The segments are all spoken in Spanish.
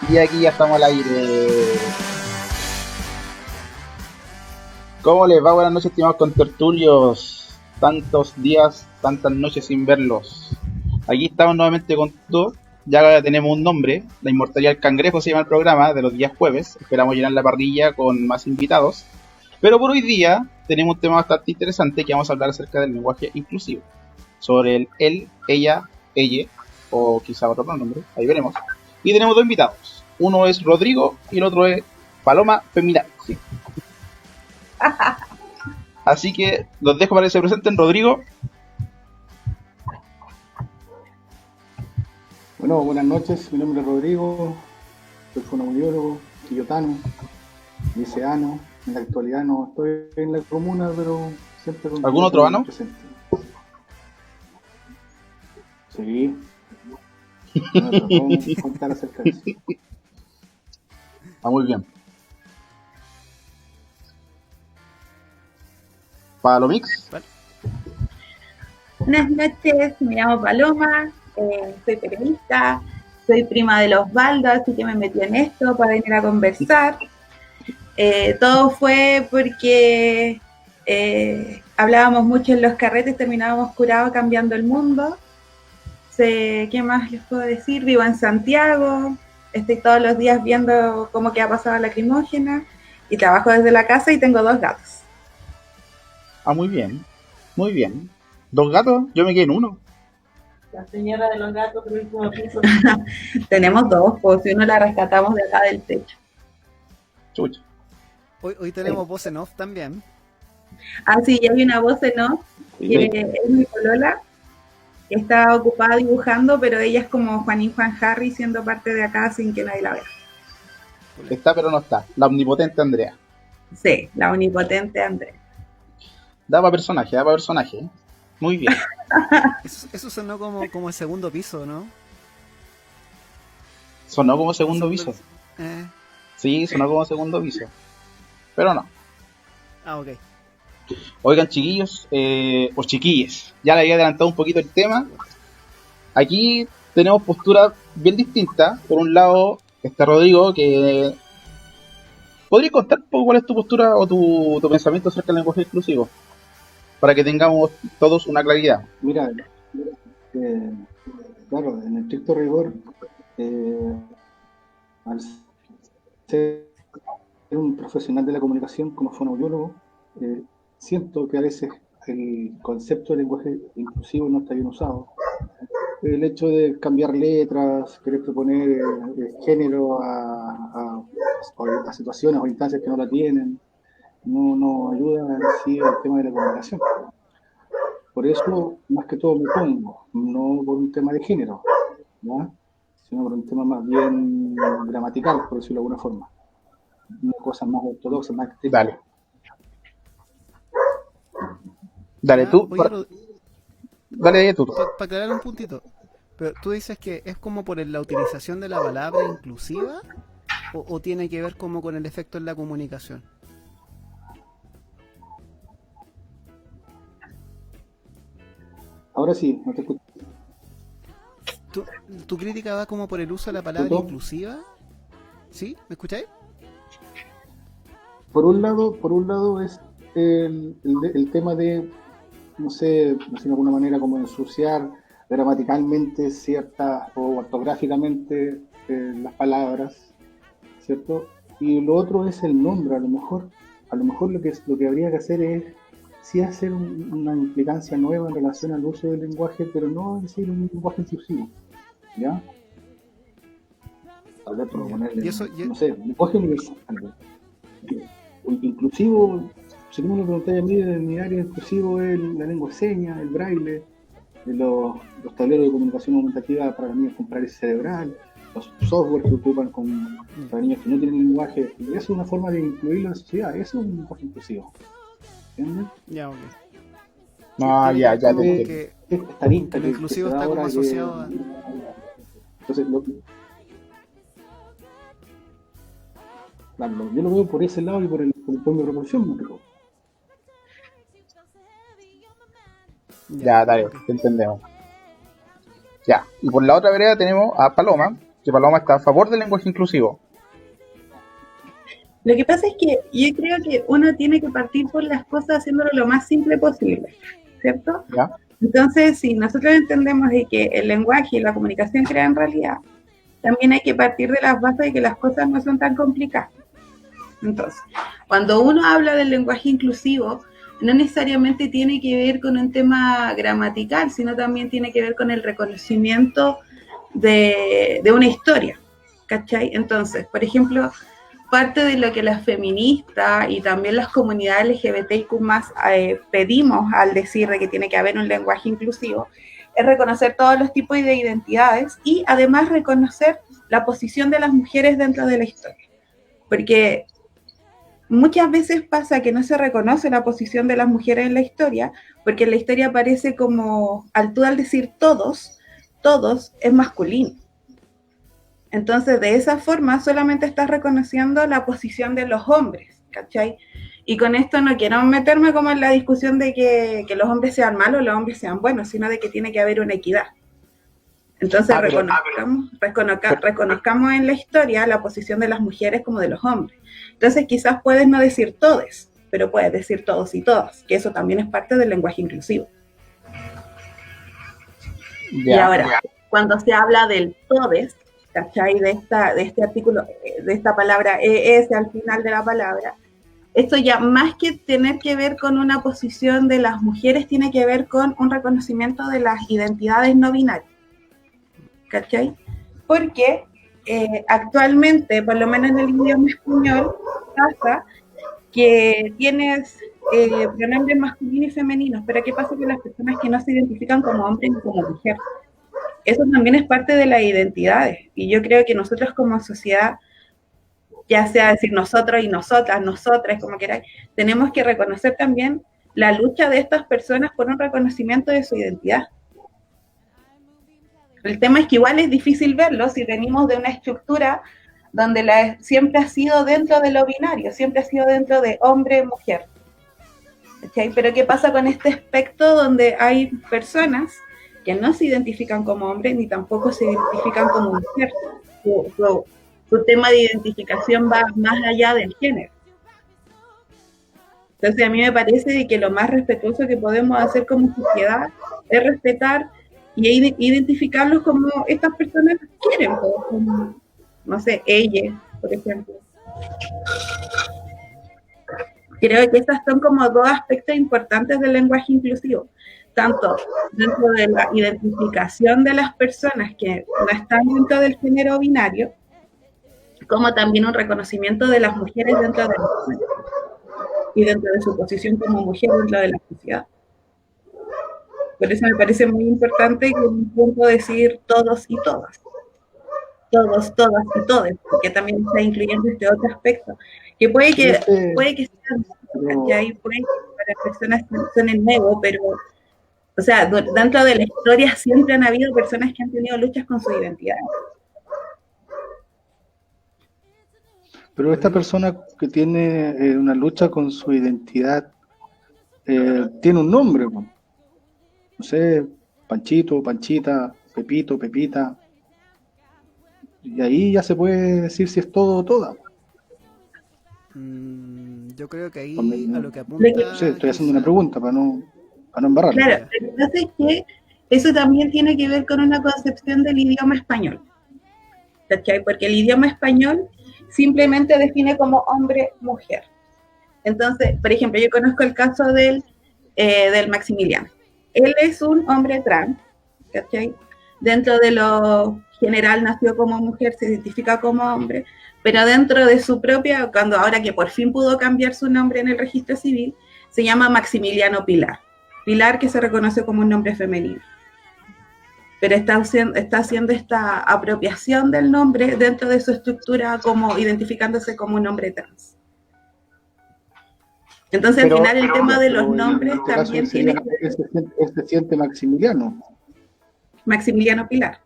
Y aquí ya estamos al aire. ¿Cómo les va? Buenas noches, estimados contertulios. Tantos días, tantas noches sin verlos. Aquí estamos nuevamente con todo. Ya tenemos un nombre. La Inmortalidad del Cangrejo se llama el programa de los días jueves. Esperamos llenar la parrilla con más invitados. Pero por hoy día tenemos un tema bastante interesante que vamos a hablar acerca del lenguaje inclusivo. Sobre el él, ella, ella, o quizá otro pronombre, ahí veremos. Y tenemos dos invitados. Uno es Rodrigo y el otro es Paloma Feminazi. Así que los dejo para que se presenten. Rodrigo. Bueno, buenas noches, mi nombre es Rodrigo, soy fonoaudiólogo, quillotano, liceano. En la actualidad no estoy en la comuna, pero siempre con ¿Algún otro ano? presente. Sí. No te puedo contar acerca de eso. Ah, muy bien. Palomix. Vale. Buenas noches, me llamo Paloma, soy periodista, soy prima de Osvaldo, así que me metí en esto para venir a conversar. Todo fue porque hablábamos mucho en los carretes, terminábamos curados cambiando el mundo. ¿Qué más les puedo decir? Vivo en Santiago, estoy todos los días viendo cómo que ha pasado la lacrimógena y trabajo desde la casa y tengo 2 gatos. Ah, muy bien. Muy bien. ¿Dos gatos? Yo me quedé en uno. La señora de los gatos del último piso. Tenemos 2, pues si uno la rescatamos de acá del techo. Chucha. Hoy tenemos voz en off también. Ah, sí, y hay una voz en off, que Sí. es mi polola, que está ocupada dibujando, pero ella es como Juanín Juan Harry siendo parte de acá sin que nadie la vea. Está pero no está. La omnipotente Andrea. Sí, la omnipotente Andrea. Da para personaje, da para personaje. Muy bien. Eso sonó como el segundo piso, ¿no? Sonó como segundo piso. Sí, sonó como segundo piso. Pero no. Ah, ok. Oigan, chiquillos, o chiquilles, ya le había adelantado un poquito el tema. Aquí tenemos posturas bien distintas. Por un lado está Rodrigo, que... ¿Podrías contar un poco cuál es tu postura o tu pensamiento acerca del lenguaje inclusivo? Para que tengamos todos una claridad. Mira, claro, en el estricto rigor, al ser un profesional de la comunicación como fonoaudiólogo, siento que a veces el concepto de lenguaje inclusivo no está bien usado. El hecho de cambiar letras, querer proponer género a situaciones o instancias que no la tienen, no ayuda en sí al tema de la comunicación. Por eso, más que todo, me pongo, no por un tema de género, ¿ya? Sino por un tema más bien gramatical, por decirlo de alguna forma. Una cosa más ortodoxa, más estricta. Dale. Dale Ya, tú. oye, Dale tú. Para aclarar un puntito. Pero tú dices que es como por la utilización de la palabra inclusiva o tiene que ver como con el efecto en la comunicación. Ahora sí, no te escucho. ¿Tu crítica va como por el uso de la palabra inclusiva? ¿Sí? ¿Me escucháis? Por un lado es el tema de, no sé de alguna manera, como ensuciar gramaticalmente ciertas o ortográficamente las palabras, ¿cierto? Y lo otro es el nombre. A lo mejor lo que habría que hacer es sí hacer una implicancia nueva en relación al uso del lenguaje, pero no decir un lenguaje inclusivo, ¿ya? Tal vez proponerle, no sé, lenguaje universal. Inclusivo, si tú me lo preguntáis a mí, en mi área inclusivo es la lengua de señas, el braille, los tableros de comunicación aumentativa para niños con parálisis cerebral, los software que ocupan para niños que no tienen lenguaje. Y eso es una forma de incluirlo en la sociedad, eso es un lenguaje inclusivo. ¿Entiendes? Ya, ok. No, ya te entiendo. Que lo inclusivo está como asociado a... Entonces, claro, yo lo veo por ese lado y por mi proporción, ¿no? Ya, dale, te entendemos. Ya, y por la otra vereda tenemos a Paloma, que Paloma está a favor del lenguaje inclusivo. Lo que pasa es que yo creo que uno tiene que partir por las cosas haciéndolo lo más simple posible, ¿cierto? ¿Ya? Entonces, si nosotros entendemos de que el lenguaje y la comunicación crean realidad, también hay que partir de las bases de que las cosas no son tan complicadas. Entonces, cuando uno habla del lenguaje inclusivo, no necesariamente tiene que ver con un tema gramatical, sino también tiene que ver con el reconocimiento de una historia, ¿cachai? Entonces, por ejemplo, parte de lo que las feministas y también las comunidades LGBTIQ+, pedimos al decir de que tiene que haber un lenguaje inclusivo, es reconocer todos los tipos de identidades y además reconocer la posición de las mujeres dentro de la historia. Porque muchas veces pasa que no se reconoce la posición de las mujeres en la historia, porque en la historia aparece como, tú al decir todos es masculino. Entonces, de esa forma, solamente estás reconociendo la posición de los hombres, ¿cachai? Y con esto no quiero meterme como en la discusión de que los hombres sean malos, los hombres sean buenos, sino de que tiene que haber una equidad. Entonces, reconozcamos en la historia la posición de las mujeres como de los hombres. Entonces, quizás puedes no decir todes, pero puedes decir todos y todas, que eso también es parte del lenguaje inclusivo. Y ahora, cuando se habla del todes, ¿cachai? De este artículo, de esta palabra ES al final de la palabra, esto ya más que tener que ver con una posición de las mujeres, tiene que ver con un reconocimiento de las identidades no binarias, ¿cachai? Porque actualmente, por lo menos en el idioma español, pasa que tienes pronombres masculinos y femeninos, pero ¿qué pasa con las personas que no se identifican como hombre ni como mujer? Eso también es parte de las identidades, y yo creo que nosotros como sociedad, ya sea decir nosotros y nosotras, nosotras, como queráis, tenemos que reconocer también la lucha de estas personas por un reconocimiento de su identidad. El tema es que igual es difícil verlo si venimos de una estructura donde siempre ha sido dentro de lo binario, siempre ha sido dentro de hombre-mujer. ¿Okay? Pero ¿qué pasa con este aspecto donde hay personas que no se identifican como hombres ni tampoco se identifican como mujer? Su tema de identificación va más allá del género. Entonces a mí me parece que lo más respetuoso que podemos hacer como sociedad es respetar y identificarlos como estas personas quieren, como, no sé, ella, por ejemplo. Creo que estos son como dos aspectos importantes del lenguaje inclusivo, tanto dentro de la identificación de las personas que no están dentro del género binario, como también un reconocimiento de las mujeres dentro de la sociedad y dentro de su posición como mujer dentro de la sociedad. Por eso me parece muy importante que en un punto decir todos y todas. Todos, todas y todes, porque también está incluyendo este otro aspecto, que puede que sea, puede que para personas son el nuevo, pero, o sea, dentro de la historia siempre han habido personas que han tenido luchas con su identidad. Pero esta persona que tiene una lucha con su identidad tiene un nombre, no sé, Panchito, Panchita, Pepito, Pepita. Y ahí ya se puede decir si es todo o toda. Yo creo que ahí a lo que apunta... Sí, estoy haciendo una pregunta para no embarrarla. Claro, lo que pasa es que eso también tiene que ver con una concepción del idioma español, ¿cachai? Porque el idioma español simplemente define como hombre, mujer. Entonces, por ejemplo, yo conozco el caso del Maximiliano. Él es un hombre trans, ¿cachai? Dentro de lo general nació como mujer, se identifica como hombre, pero dentro de su propia, ahora que por fin pudo cambiar su nombre en el registro civil, se llama Maximiliano Pilar. Pilar, que se reconoce como un nombre femenino. Pero está haciendo esta apropiación del nombre dentro de su estructura, como identificándose como un hombre trans. Entonces, al final, el tema de los nombres en este también caso tiene que ver. Él se siente Maximiliano. Maximiliano Pilar.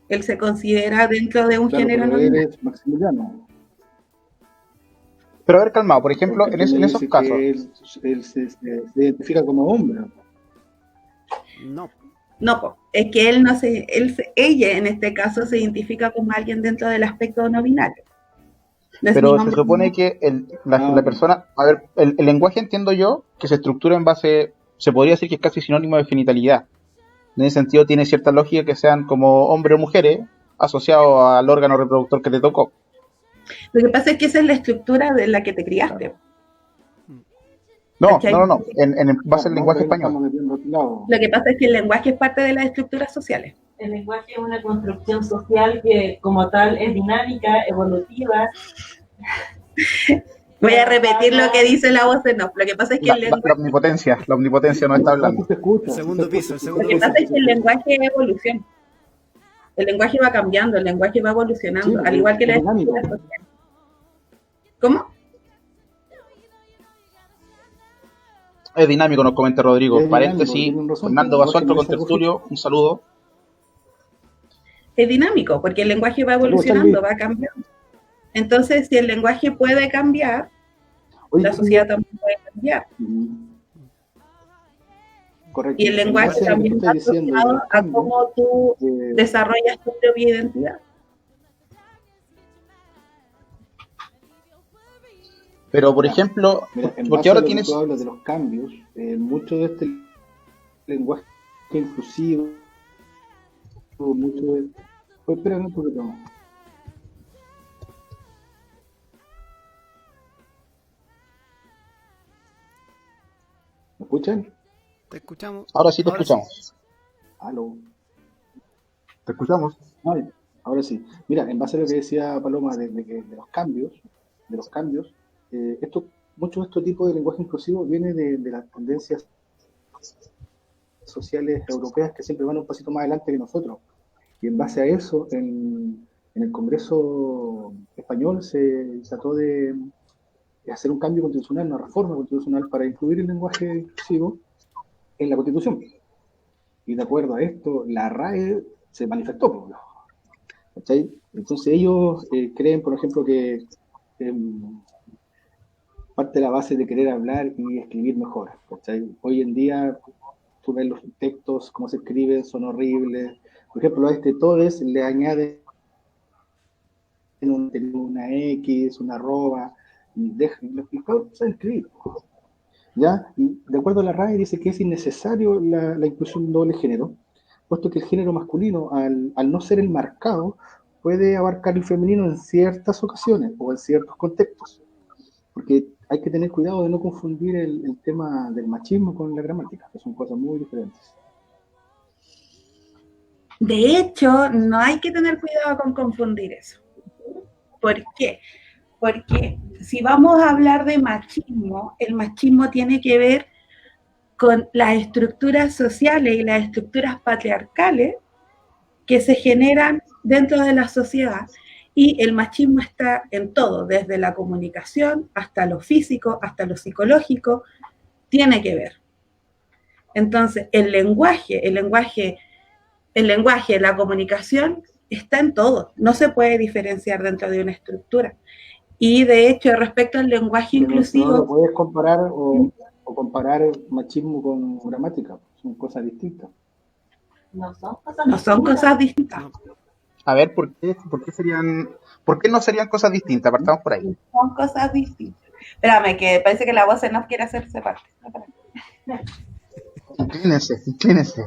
Él se considera dentro de un género no. Él es Maximiliano. Pero a ver, calmado, por ejemplo, en esos casos. Él se identifica como hombre. No. No, po, es que él no se, ella en este caso se identifica como alguien dentro del aspecto no binario. No es ni Pero se hombre ni supone mujer. que la persona, a ver, el lenguaje entiendo yo que se estructura en base, se podría decir que es casi sinónimo de genitalidad. En ese sentido tiene cierta lógica que sean como hombres o mujeres asociados al órgano reproductor que te tocó. Lo que pasa es que esa es la estructura de la que te criaste. No, ¿Cachai? no, no, no, en base al No, lenguaje pero ahí español. estamos metiendo otro lado. Lo que pasa es que el lenguaje es parte de las estructuras sociales. El lenguaje es una construcción social que como tal es dinámica, evolutiva. Voy a repetir lo que dice la voz en off. Lo que pasa es que el La lenguaje, omnipotencia nos está No hablando. se escucha. El segundo piso, el lo segundo que piso. pasa es que el lenguaje es evolución. El lenguaje va cambiando, el lenguaje va evolucionando, Sí, al igual que es las dinámico. estructuras sociales. ¿Cómo? Es dinámico, nos comenta Rodrigo. Es dinámico, Paréntesis, tienen razón, Fernando pero el Basualto con lenguaje no es tertulio, un saludo. Es dinámico, porque el lenguaje va evolucionando, va cambiando. Entonces, si el lenguaje puede cambiar, Oye, la sociedad también puede cambiar. Correcto. Y el lenguaje En base a lo que también tú va estás diciendo, asociado a cómo tú eh, desarrollas tu propia identidad. Pero, por Ya. ejemplo, Mira, en porque base a ahora lo que tienes... tú hablas de los cambios, mucho de este lenguaje inclusivo, mucho de... Oye, espera un poquito más. ¿Me escuchan? Te escuchamos. Ahora sí te escuchamos. Aló. Te escuchamos. Ay, ahora sí. Mira, en base a lo que decía Paloma de los cambios, mucho de este tipo de lenguaje inclusivo viene de las tendencias sociales europeas que siempre van un pasito más adelante que nosotros. Y en base a eso, en el Congreso español se trató de hacer un cambio constitucional, una reforma constitucional para incluir el lenguaje inclusivo en la Constitución. Y de acuerdo a esto, la RAE se manifestó. ¿Cachai? Entonces ellos creen, por ejemplo, que parte de la base de querer hablar y escribir mejor. ¿Cachai? Hoy en día tú ves los textos, cómo se escriben, son horribles. Por ejemplo, a este todes le añaden una X, una arroba, y dejan, los cabros saben escribir. ¿Ya? Y de acuerdo a la RAE dice que es innecesario la inclusión de un doble género, puesto que el género masculino, al no ser el marcado, puede abarcar el femenino en ciertas ocasiones o en ciertos contextos. Porque hay que tener cuidado de no confundir el tema del machismo con la gramática, que son cosas muy diferentes. De hecho, no hay que tener cuidado con confundir eso. ¿Por qué? Porque si vamos a hablar de machismo, el machismo tiene que ver con las estructuras sociales y las estructuras patriarcales que se generan dentro de la sociedad. Y el machismo está en todo, desde la comunicación hasta lo físico, hasta lo psicológico, tiene que ver. Entonces, el lenguaje, la comunicación está en todo, no se puede diferenciar dentro de una estructura. Y de hecho, respecto al lenguaje inclusivo... No lo puedes comparar o comparar machismo con gramática, son cosas distintas. No son cosas distintas. A ver, ¿por qué no serían cosas distintas? Partamos por ahí. Son cosas distintas. Espérame, que parece que la voz en off quiere hacerse parte. Inclínese.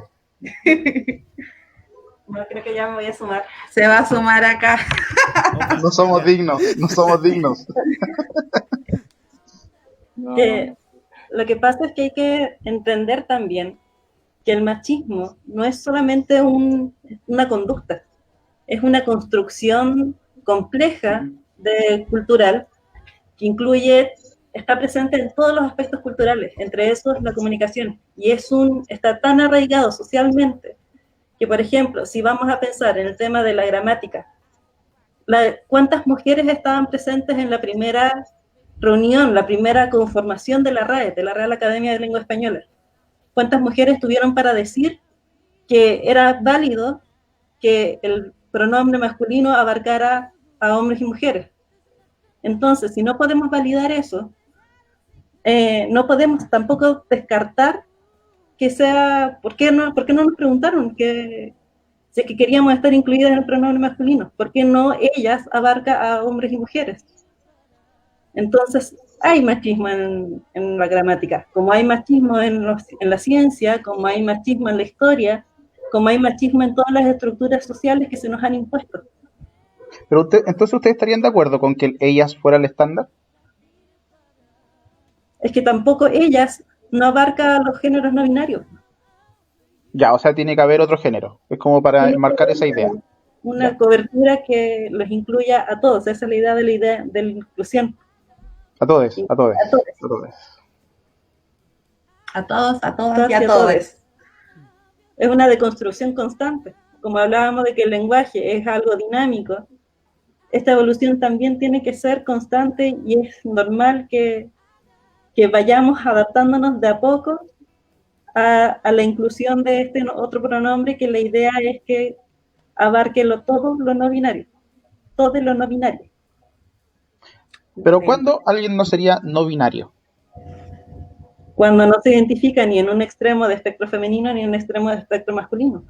No, creo que ya me voy a sumar. Se va a sumar acá. No somos dignos. No, Lo que pasa es que hay que entender también que el machismo no es solamente una conducta, es una construcción compleja cultural que está presente en todos los aspectos culturales, entre esos la comunicación, y está tan arraigado socialmente que, por ejemplo, si vamos a pensar en el tema de la gramática, ¿cuántas mujeres estaban presentes en la primera reunión, la primera conformación de la RAE, de la Real Academia de Lengua Española? ¿Cuántas mujeres tuvieron para decir que era válido que el pronombre masculino abarcara a hombres y mujeres? Entonces, si no podemos validar eso, no podemos tampoco descartar que sea, ¿por qué no nos preguntaron que si es que queríamos estar incluidas en el pronombre masculino? ¿Por qué no ellas abarca a hombres y mujeres? Entonces, hay machismo en la gramática, como hay machismo en la ciencia, como hay machismo en la historia, como hay machismo en todas las estructuras sociales que se nos han impuesto. Pero entonces ustedes estarían de acuerdo con que ellas fuera el estándar. Es que tampoco ellas no abarca los géneros no binarios. Ya, o sea, tiene que haber otro género. Es como para enmarcar esa idea. Una Ya. cobertura que los incluya a todos. Esa es la idea de la inclusión. A todos, a todos, A todos. a todos. A todos, a todas Todas y a y a todos. todes. Es una deconstrucción constante. Como hablábamos de que el lenguaje es algo dinámico, esta evolución también tiene que ser constante y es normal que vayamos adaptándonos de a poco a la inclusión de este otro pronombre, que la idea es que abarque todo lo no binario. Todo lo no binario. Pero ¿cuándo alguien no sería no binario? Cuando no se identifica ni en un extremo de espectro femenino ni en un extremo de espectro masculino.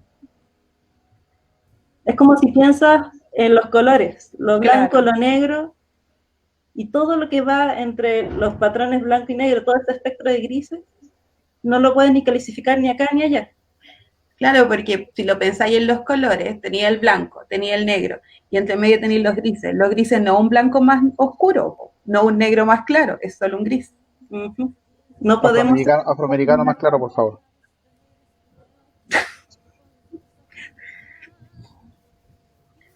Es como si piensas en los colores, lo blanco, lo negro, y todo lo que va entre los patrones blanco y negro, todo este espectro de grises, no lo puedes ni calificar ni acá ni allá. Claro, porque si lo pensáis en los colores, tenía el blanco, tenía el negro, y entre medio tenéis los grises. Los grises no un blanco más oscuro, no un negro más claro, es solo un gris. No podemos... Afroamericano más claro, por favor.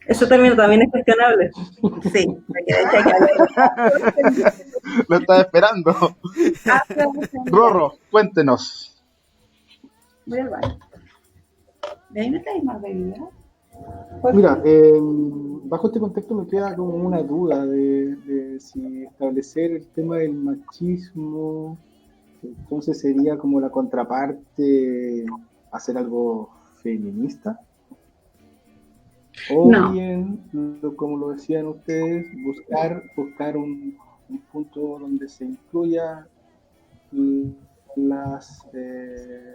Ese término también es cuestionable. Sí, hay que hablar. Lo estaba esperando. Rorro, cuéntenos. Voy al baño. ¿De ahí me traes más bebida? Mira, bajo este contexto me queda como una duda de si establecer el tema del machismo, entonces sería como la contraparte, hacer algo feminista. O No. bien, como lo decían ustedes, buscar un punto donde se incluya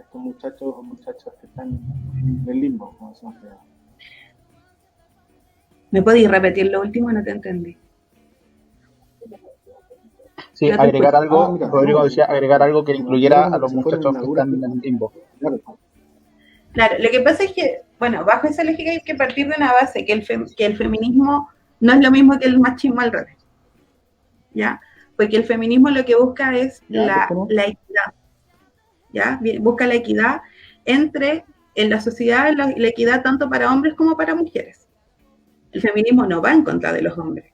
estos muchachos o muchachas que están en el limbo, como decimos. ¿Me podéis repetir lo último? No te entendí. Sí, No te agregar escucho. algo, mira, Rodrigo no, decía agregar algo que incluyera a los se fueron muchachos en que la dura están en el limbo. Claro, lo que pasa es que, bueno, bajo esa lógica hay que partir de una base, que el feminismo no es lo mismo que el machismo al revés, ¿ya? Porque el feminismo lo que busca es la equidad, ¿ya? Busca la equidad en la sociedad, la equidad tanto para hombres como para mujeres. El feminismo no va en contra de los hombres.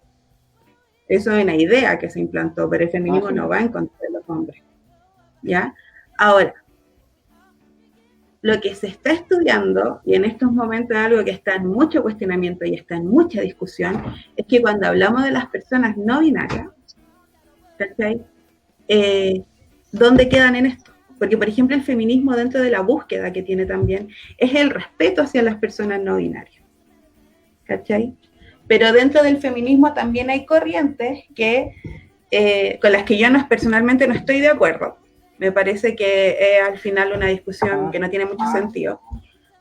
Eso es una idea que se implantó, pero el feminismo no va en contra de los hombres, ¿ya? Ahora, lo que se está estudiando, y en estos momentos es algo que está en mucho cuestionamiento y está en mucha discusión, es que cuando hablamos de las personas no binarias, ¿cachai? ¿Dónde quedan en esto? Porque, por ejemplo, el feminismo, dentro de la búsqueda que tiene también, es el respeto hacia las personas no binarias, ¿cachai? Pero dentro del feminismo también hay corrientes que, con las que yo personalmente no estoy de acuerdo. Me parece que es al final una discusión que no tiene mucho sentido.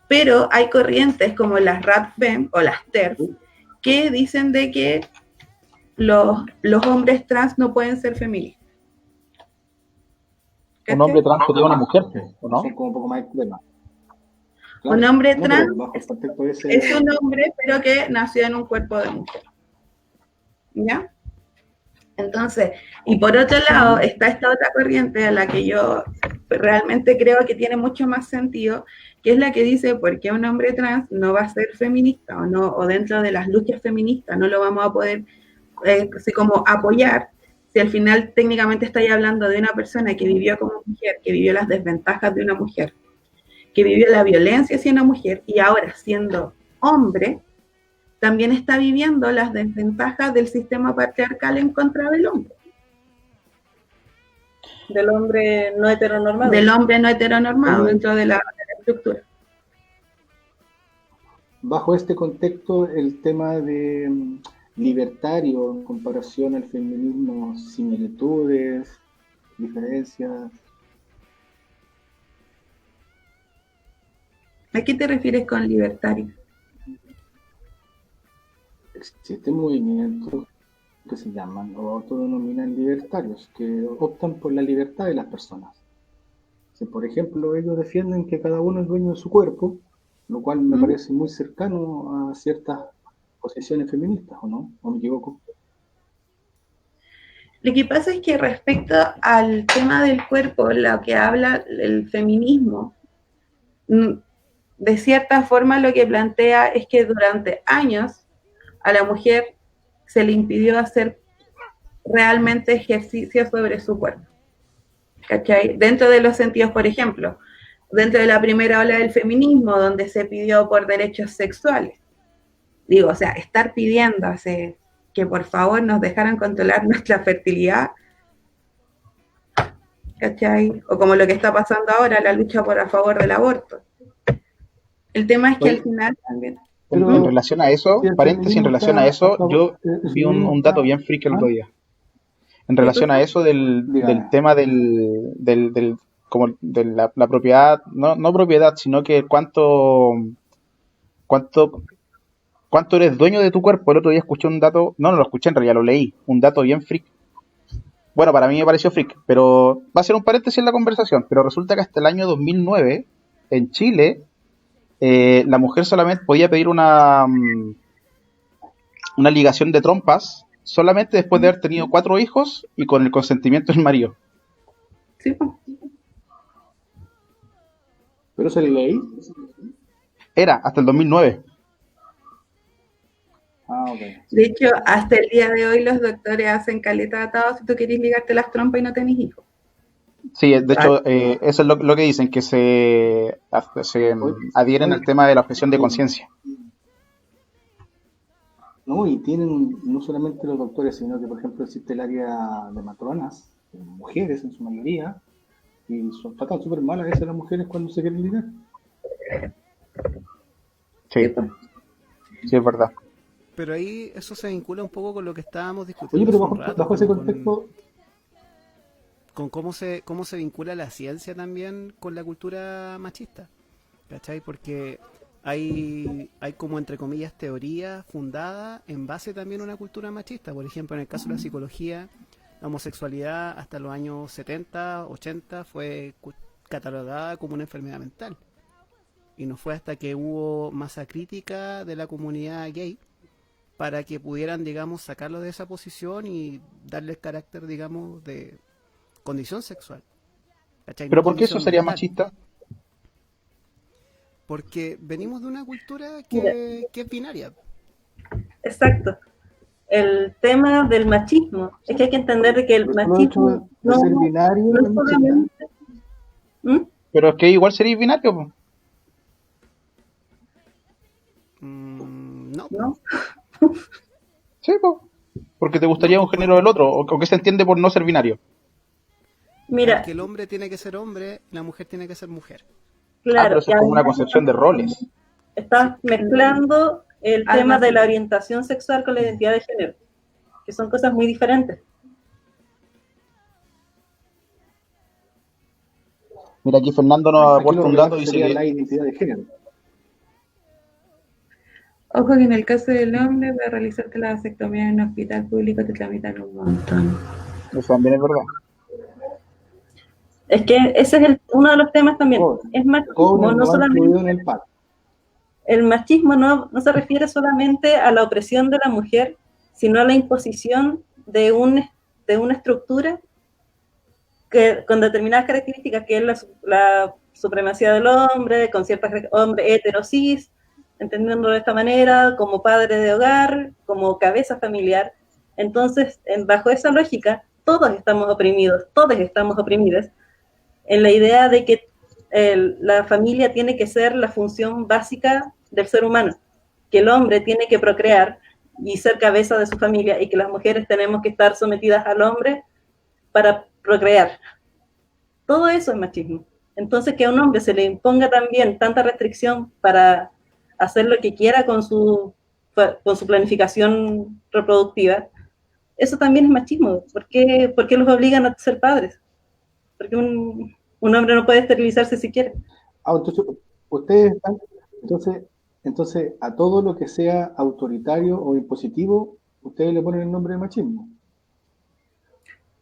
Pero hay corrientes como las RADFEM o las TERF que dicen de que los hombres trans no pueden ser feministas. ¿Cachai? Un hombre trans sería una mujer, ¿o no? Son como un poco más extremas. Claro, un hombre trans es un hombre, pero que nació en un cuerpo de mujer. ¿Ya? Entonces, y por otro lado está esta otra corriente a la que yo realmente creo que tiene mucho más sentido, que es la que dice por qué un hombre trans no va a ser feminista o dentro de las luchas feministas no lo vamos a poder así como apoyar, si al final técnicamente estáis hablando de una persona que vivió como mujer, que vivió las desventajas de una mujer, que vivió la violencia hacia una mujer y ahora siendo hombre, también está viviendo las desventajas del sistema patriarcal en contra del hombre. Del hombre no heteronormado. Del hombre no heteronormado dentro de la estructura. Bajo este contexto, el tema de libertario en comparación al feminismo, similitudes, diferencias. ¿A qué te refieres con libertario? Existen movimientos que se llaman o autodenominan libertarios, que optan por la libertad de las personas. Si, por ejemplo, ellos defienden que cada uno es dueño de su cuerpo, lo cual me parece muy cercano a ciertas posiciones feministas, ¿o no? ¿O me equivoco? Lo que pasa es que respecto al tema del cuerpo, lo que habla el feminismo, de cierta forma lo que plantea es que durante años a la mujer se le impidió hacer realmente ejercicio sobre su cuerpo. ¿Cachai? Dentro de los sentidos, por ejemplo, dentro de la primera ola del feminismo, donde se pidió por derechos sexuales. Digo, o sea, estar pidiéndose que por favor nos dejaran controlar nuestra fertilidad, ¿cachai? O como lo que está pasando ahora, la lucha por a favor del aborto. El tema es que al final también... En relación a eso, paréntesis, en relación a eso, yo vi un dato bien freak el otro día. En relación a eso del tema como de la propiedad, no propiedad, sino que cuánto eres dueño de tu cuerpo. El otro día escuché un dato, no lo escuché en realidad, lo leí, un dato bien freak. Bueno, para mí me pareció freak, pero va a ser un paréntesis en la conversación, pero resulta que hasta el año 2009, en Chile, la mujer solamente podía pedir una ligación de trompas solamente después de haber tenido 4 hijos y con el consentimiento del marido. Sí. ¿Pero se ley? Era, hasta el 2009. Okay. De hecho, hasta el día de hoy los doctores hacen caleta atados si tú querés ligarte las trompas y no tenés hijos. Sí, de hecho, eso es lo que dicen, que se adhieren al tema de la objeción de conciencia. No, y tienen no solamente los doctores, sino que, por ejemplo, existe el área de matronas, mujeres en su mayoría, y tratan súper mal a veces las mujeres cuando se quieren ligar. Sí, sí, es verdad. Pero ahí eso se vincula un poco con lo que estábamos discutiendo. Oye, pero bajo ese contexto... Con cómo se vincula la ciencia también con la cultura machista, ¿cachai? Porque hay como, entre comillas, teoría fundada en base también a una cultura machista. Por ejemplo, en el caso de la psicología, la homosexualidad hasta los años 70, 80 fue catalogada como una enfermedad mental. Y no fue hasta que hubo masa crítica de la comunidad gay para que pudieran, digamos, sacarlo de esa posición y darle el carácter, digamos, de condición sexual. ¿Cachai? ¿Pero no por qué eso sería mental. machista? Porque venimos de una cultura que es binaria. Exacto. El tema del machismo es que hay que entender que el machismo no es binario, no es solamente... Pero es que igual sería binario, po. No. Sí, po. Porque te gustaría un género del otro, o qué se entiende por no ser binario. Mira, porque el hombre tiene que ser hombre y la mujer tiene que ser mujer. Claro, pero eso es como una concepción de roles. Estás mezclando el tema de la orientación sexual con la identidad de género, que son cosas muy diferentes. Mira, aquí Fernando nos aporta un dato y dice que la identidad de género. Ojo que en el caso del hombre, para realizarte la vasectomía en un hospital público te tramitan un montón. eso también es verdad. Es que ese es uno de los temas también. Es machismo, no solamente... El machismo no se refiere solamente a la opresión de la mujer, sino a la imposición de una estructura que, con determinadas características, que es la supremacía del hombre, con ciertos hombres heterosis, entendiéndolo de esta manera, como padre de hogar, como cabeza familiar. Entonces, bajo esa lógica, todos estamos oprimidos, todas estamos oprimidas, en la idea de que la familia tiene que ser la función básica del ser humano, que el hombre tiene que procrear y ser cabeza de su familia, y que las mujeres tenemos que estar sometidas al hombre para procrear. Todo eso es machismo. Entonces, que a un hombre se le imponga también tanta restricción para hacer lo que quiera con su planificación reproductiva, eso también es machismo. ¿Por qué los obligan a ser padres? Porque un hombre no puede esterilizarse si quiere. Entonces, ustedes están, entonces a todo lo que sea autoritario o impositivo, ustedes le ponen el nombre de machismo.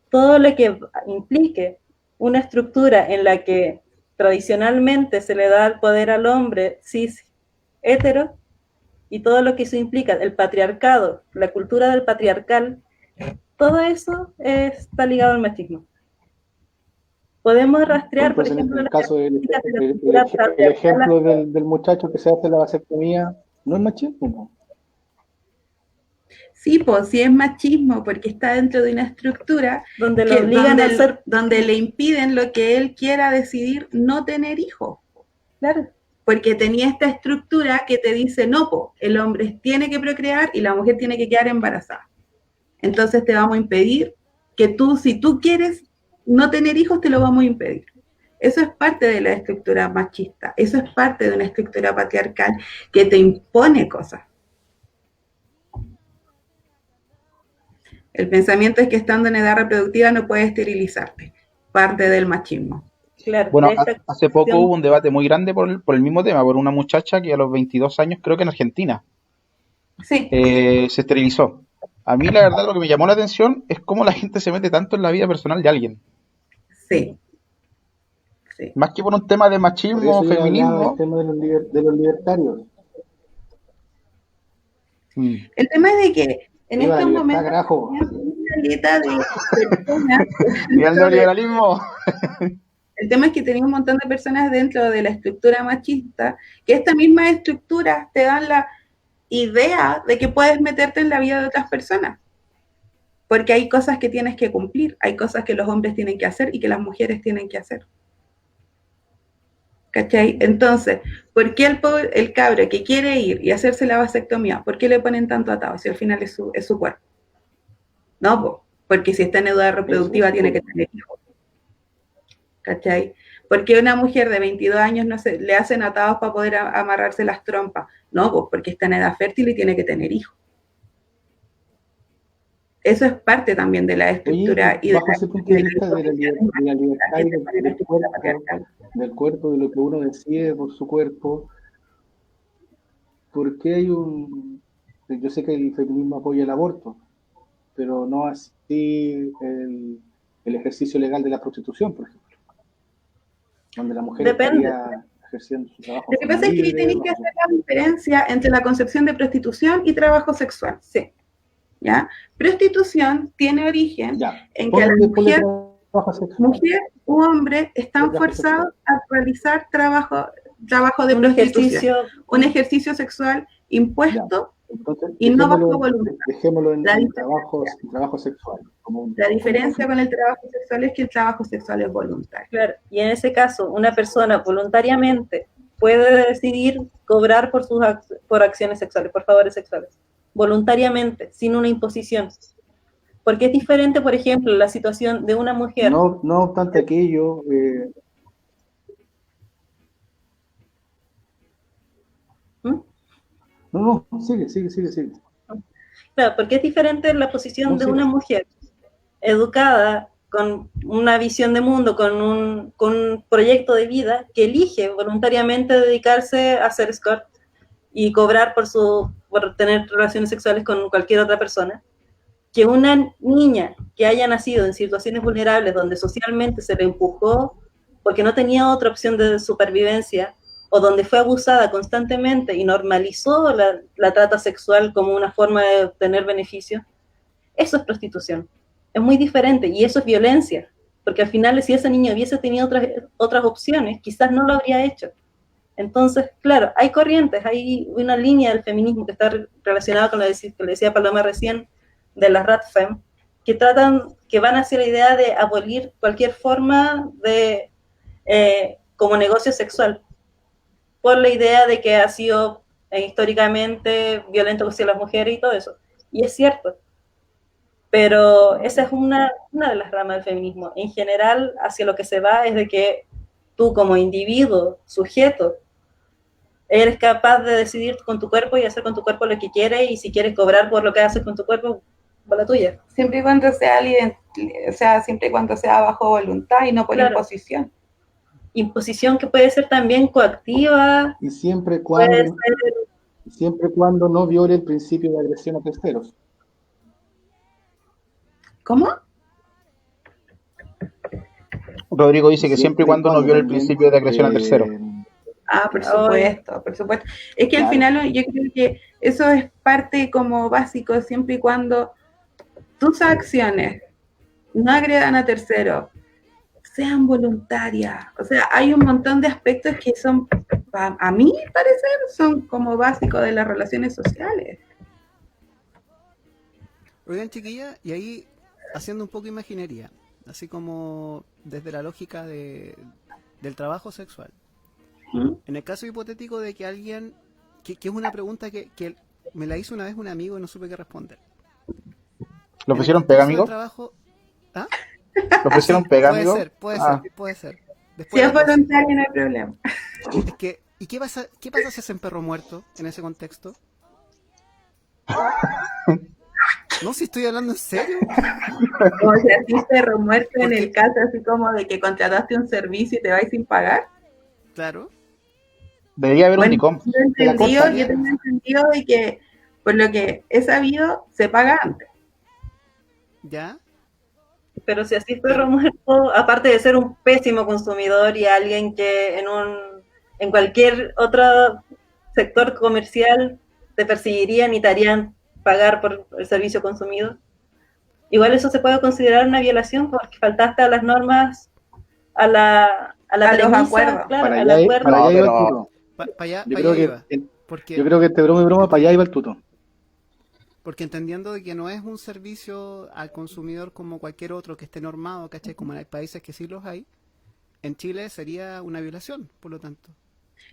Todo lo que implique una estructura en la que tradicionalmente se le da el poder al hombre cis hetero, y todo lo que eso implica, el patriarcado, la cultura del patriarcal, todo eso está ligado al machismo. Podemos rastrear, por Entonces, ejemplo, en el caso del el ejemplo del muchacho que se hace la vasectomía, no es machismo, ¿no? Sí, pues sí es machismo, porque está dentro de una estructura donde lo obligan a hacer, donde le impiden lo que él quiera decidir, no tener hijos. Claro. Porque tenía esta estructura que te dice, no, po, el hombre tiene que procrear y la mujer tiene que quedar embarazada. Entonces te vamos a impedir que tú, si tú quieres no tener hijos, te lo vamos a impedir. Eso es parte de la estructura machista, eso es parte de una estructura patriarcal que te impone cosas. El pensamiento es que estando en edad reproductiva no puedes esterilizarte, parte del machismo. Claro, bueno, hace poco hubo un debate muy grande por el mismo tema, por una muchacha que a los 22 años, creo que en Argentina, sí. Se esterilizó. A mí la verdad lo que me llamó la atención es cómo la gente se mete tanto en la vida personal de alguien. Sí. Sí. Más que por un tema de machismo, feminismo. El tema de los libertarios. El tema es de que en Viva estos libertad, momentos carajo. una dieta de personas. ¿Y el neoliberalismo? El tema es que tenía un montón de personas dentro de la estructura machista, que esta misma estructura te dan la idea de que puedes meterte en la vida de otras personas. Porque hay cosas que tienes que cumplir, hay cosas que los hombres tienen que hacer y que las mujeres tienen que hacer. ¿Cachai? Entonces, ¿por qué el cabro que quiere ir y hacerse la vasectomía, por qué le ponen tanto atado si al final es su cuerpo? No, porque si está en edad reproductiva tiene que tener hijos. ¿Cachai? Porque una mujer de 22 años le hacen atados para poder amarrarse las trompas. No, pues porque está en edad fértil y tiene que tener hijos. Eso es parte también de la estructura. Oye, y bajo ese punto de vista de la libertad y del cuerpo, de lo que uno decide por su cuerpo, ¿por qué hay yo sé que el feminismo apoya el aborto, pero no así el ejercicio legal de la prostitución, por ejemplo, donde la mujer estaría ejerciendo su trabajo? Lo que pasa es que tenéis que hacer la diferencia entre la concepción de prostitución y trabajo sexual. Sí. ¿Ya? Prostitución tiene origen en que la mujer u hombre están forzados a realizar trabajo de prostitución, un ejercicio sexual impuesto. Entonces, y no bajo voluntad. Dejémoslo en trabajo sexual. La diferencia con el trabajo sexual es que el trabajo sexual es voluntario. Claro, y en ese caso, una persona voluntariamente puede decidir cobrar por acciones sexuales, por favores sexuales, voluntariamente, sin una imposición. Porque es diferente, por ejemplo, la situación de una mujer. No obstante aquello. No, sigue. Claro, porque es diferente la posición de una mujer educada, con una visión de mundo, con un proyecto de vida, que elige voluntariamente dedicarse a hacer escort y cobrar por tener relaciones sexuales con cualquier otra persona, que una niña que haya nacido en situaciones vulnerables donde socialmente se le empujó porque no tenía otra opción de supervivencia, o donde fue abusada constantemente y normalizó la trata sexual como una forma de obtener beneficio, eso es prostitución. Es muy diferente, y eso es violencia, porque al final, si ese niño hubiese tenido otras opciones, quizás no lo habría hecho. Entonces, claro, hay corrientes, hay una línea del feminismo que está relacionada con lo que le decía Paloma recién, de las RADFEM, que van hacia la idea de abolir cualquier forma de como negocio sexual, por la idea de que ha sido históricamente violento hacia las mujeres y todo eso. Y es cierto. Pero esa es una de las ramas del feminismo. En general, hacia lo que se va es de que tú como individuo, sujeto, eres capaz de decidir con tu cuerpo y hacer con tu cuerpo lo que quieres, y si quieres cobrar por lo que haces con tu cuerpo, por la tuya. Siempre y cuando sea siempre y cuando sea bajo voluntad y no por imposición. imposición que puede ser también coactiva, Y siempre puede cuando, ser, siempre cuando no viole el principio de agresión a terceros. ¿Cómo? Rodrigo dice que siempre y cuando no viole el también, principio de agresión a tercero. Ah, por supuesto, por supuesto. Es que al Claro. final yo creo que eso es parte como básico, siempre y cuando tus acciones no agredan a terceros, sean voluntarias. O sea, hay un montón de aspectos que son, a mi parecer, son como básicos de las relaciones sociales. Oigan, chiquilla, y ahí haciendo un poco de imaginería, así como desde la lógica del trabajo sexual. ¿Mm? En el caso hipotético de que alguien, que es una pregunta que me la hizo una vez un amigo y no supe qué responder. ¿Lo ofrecieron pega, amigo? Trabajo, ¿ah? ¿Lo ofrecieron pega, amigo? Puede ser. Si es voluntario no hay problema. Es que, ¿y qué pasa si hacen perro muerto en ese contexto? No, si estoy hablando en serio. O sea, si perro muerto en el caso así como de que contrataste un servicio y te vais sin pagar. Claro. Debería haber un Bueno, DICOM. yo tengo entendido de que, por lo que he sabido, se paga antes. ¿Ya? pero si así perro muerto, aparte de ser un pésimo consumidor y alguien que en cualquier otro sector comercial te perseguirían y te harían pagar por el servicio consumido, igual eso se puede considerar una violación porque faltaste a las normas, a los acuerdos, claro, para al allá, acuerdo. para allá No, iba el pero- tuto. Yo creo que este broma y broma, para allá iba el tuto. Porque entendiendo de que no es un servicio al consumidor como cualquier otro que esté normado, ¿cachai? Como en hay países que sí los hay, en Chile sería una violación, por lo tanto.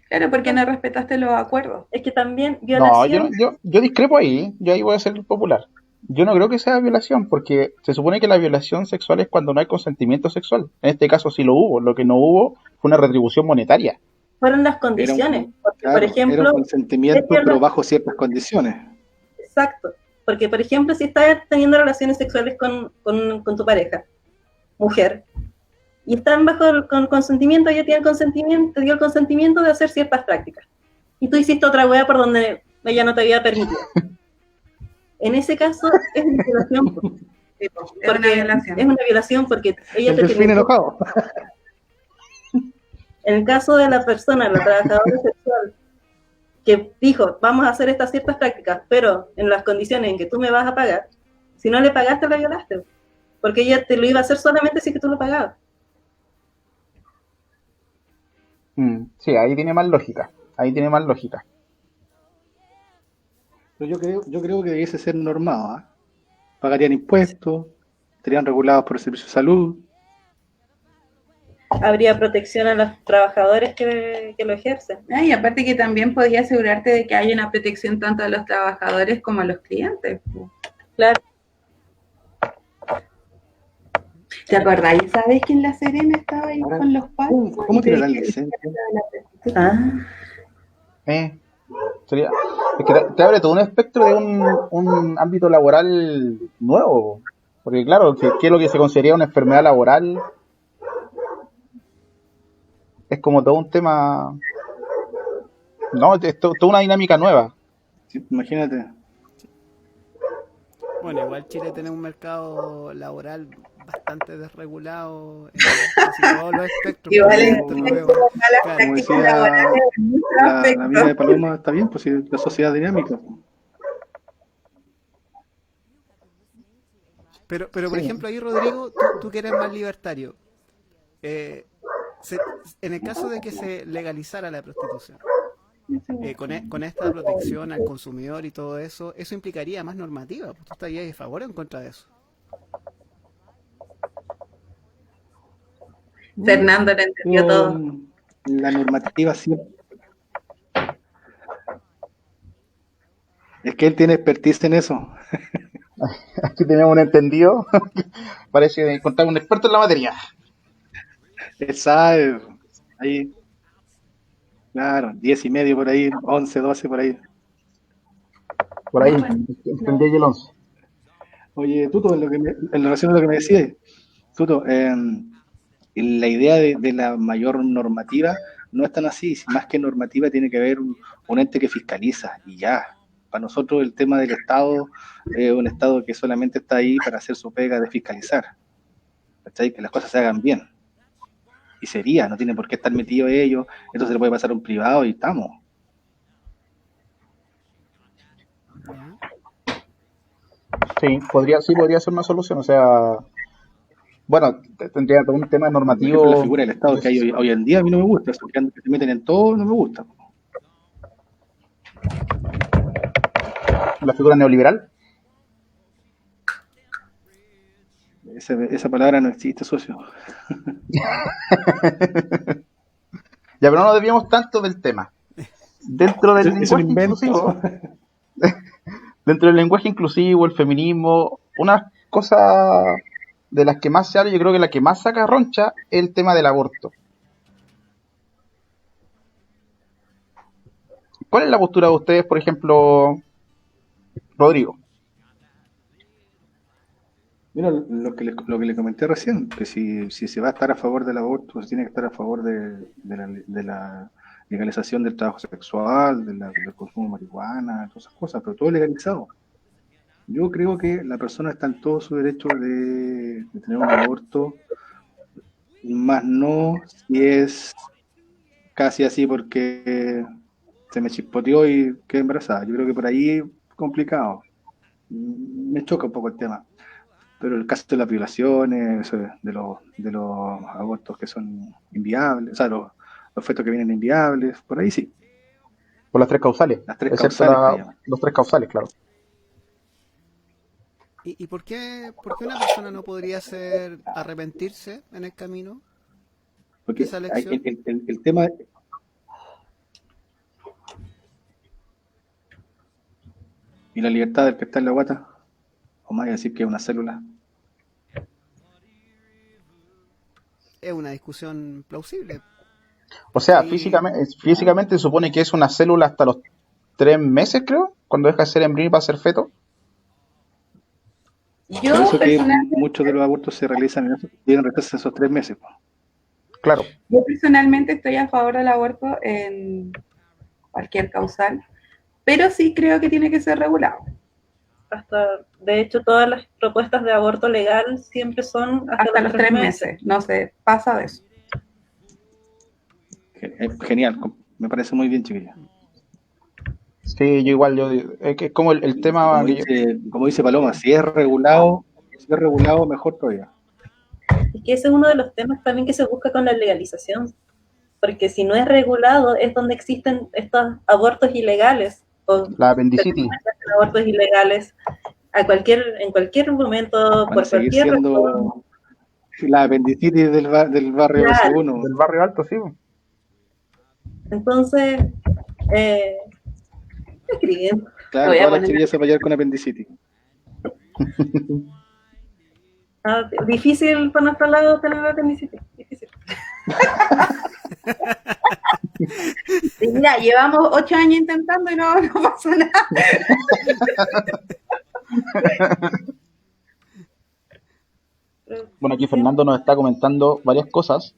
Claro, porque no respetaste los acuerdos. Es que también No, violación... yo discrepo ahí. Yo ahí voy a ser popular. Yo no creo que sea violación, porque se supone que la violación sexual es cuando no hay consentimiento sexual. En este caso sí lo hubo. Lo que no hubo fue una retribución monetaria. fueron las condiciones. Porque, por ejemplo, era un consentimiento, pero bajo ciertas condiciones. Exacto. Porque, por ejemplo, si estás teniendo relaciones sexuales con tu pareja, mujer, y están con consentimiento, ella tiene el consentimiento, te dio el consentimiento de hacer ciertas prácticas. Y tú hiciste otra hueá por donde ella no te había permitido. En ese caso, es una violación. Es una violación porque ella te permitió. Enojado. En el caso de la persona, la trabajadora sexual, que dijo, vamos a hacer estas ciertas prácticas, pero en las condiciones en que tú me vas a pagar, si no le pagaste, la violaste. Porque ella te lo iba a hacer solamente si que tú lo pagabas. Sí, ahí tiene más lógica. Pero yo creo que debiese ser normado. Pagarían impuestos, estarían regulados por el servicio de salud. Habría protección a los trabajadores que lo ejercen. Y aparte que también podía asegurarte de que haya una protección tanto a los trabajadores como a los clientes. Claro. ¿Te acordáis? ¿Sabes que en La Serena estaba ahí con los padres? ¿Cómo tiene la licencia? Sería, es que te abre todo un espectro de un ámbito laboral nuevo. Porque claro, ¿qué es lo que se consideraría una enfermedad laboral? Es como todo un tema... No, es toda una dinámica nueva. Sí, imagínate. Bueno, igual Chile tiene un mercado laboral bastante desregulado en casi todos los espectros. Igual es como decía la amiga de Paloma, está bien, pues si la sociedad dinámica. Pero por ejemplo, ahí Rodrigo, tú que eres más libertario, en el caso de que se legalizara la prostitución, con esta protección al consumidor y todo eso, eso implicaría más normativa. ¿Tú estarías a favor o en contra de eso? Fernando le entendió todo. La normativa siempre. Es que él tiene expertise en eso. Aquí tenemos un entendido. Parece contar un experto en la materia. Él sabe. Ahí. Claro, 10:30 por ahí, 11, 12 por ahí. Por ahí, entendí el 11. Oye, Tuto, en relación a lo que me decías, Tuto, la idea de la mayor normativa no es tan así, más que normativa tiene que haber un ente que fiscaliza y ya. Para nosotros el tema del Estado es un Estado que solamente está ahí para hacer su pega de fiscalizar, ¿cachai? Que las cosas se hagan bien. Y sería, no tiene por qué estar metido ellos, esto se le puede pasar a un privado y estamos. Sí, podría ser una solución, o sea, bueno, tendría todo un tema Por normativo. ejemplo, la figura del Estado que hay hoy en día a mí no me gusta, eso que se meten en todo no me gusta. La figura neoliberal. Esa palabra no existe, socio. Ya, pero no nos desviamos tanto del tema. Dentro del Eso lenguaje inclusivo, dentro del lenguaje inclusivo, el feminismo, una cosa de las que más se habla, yo creo que la que más saca roncha es el tema del aborto. ¿Cuál es la postura de ustedes, por ejemplo, Rodrigo? Mira, lo que le comenté recién, que si se va a estar a favor del aborto, se tiene que estar a favor de la legalización del trabajo sexual, del consumo de marihuana, todas esas cosas, pero todo legalizado. Yo creo que la persona está en todo su derecho de tener un aborto, más no si es casi así porque se me chispoteó y quedé embarazada. Yo creo que por ahí es complicado. Me choca un poco el tema. Pero el caso de las violaciones, de los abortos que son inviables, o sea, los fetos que vienen inviables, por ahí sí. Por las tres causales. Las tres Excepto causales que llaman. los tres causales, claro. ¿Y por qué una persona no podría arrepentirse en el camino? Porque Esa elección. el tema... ¿Y la libertad del que está en la guata? ¿O más decir que es una célula? Es una discusión plausible. O sea, Sí. físicamente se supone que es una célula hasta los 3 meses, creo, cuando deja de ser embrión y va a ser feto. Por Yo eso que personalmente, muchos de los abortos se realizan deben realizarse esos 3 meses. Claro. estoy a favor del aborto en cualquier causal, pero sí creo que tiene que ser regulado. De hecho, todas las propuestas de aborto legal siempre son Hasta los 3 meses, no se pasa de eso. Genial, me parece muy bien, chiquilla. Sí, yo igual, es que es como el tema Como dice Paloma, si es regulado, mejor todavía. Y que ese es uno de los temas también que se busca con la legalización, porque si no es regulado es donde existen estos abortos ilegales, o la apendicitis. abortos ilegales en cualquier momento, Van por a seguir cualquier siendo razón. la apendicitis del barrio Claro. S1. Del barrio alto, sí. Entonces, escriben. Claro, Lo voy a todas las poner. chiquillas se vayan con apendicitis. Difícil por nuestro lado tener la apendicitis. Difícil. Y mira, llevamos 8 años intentando y no pasa nada. Bueno, aquí Fernando nos está comentando varias cosas.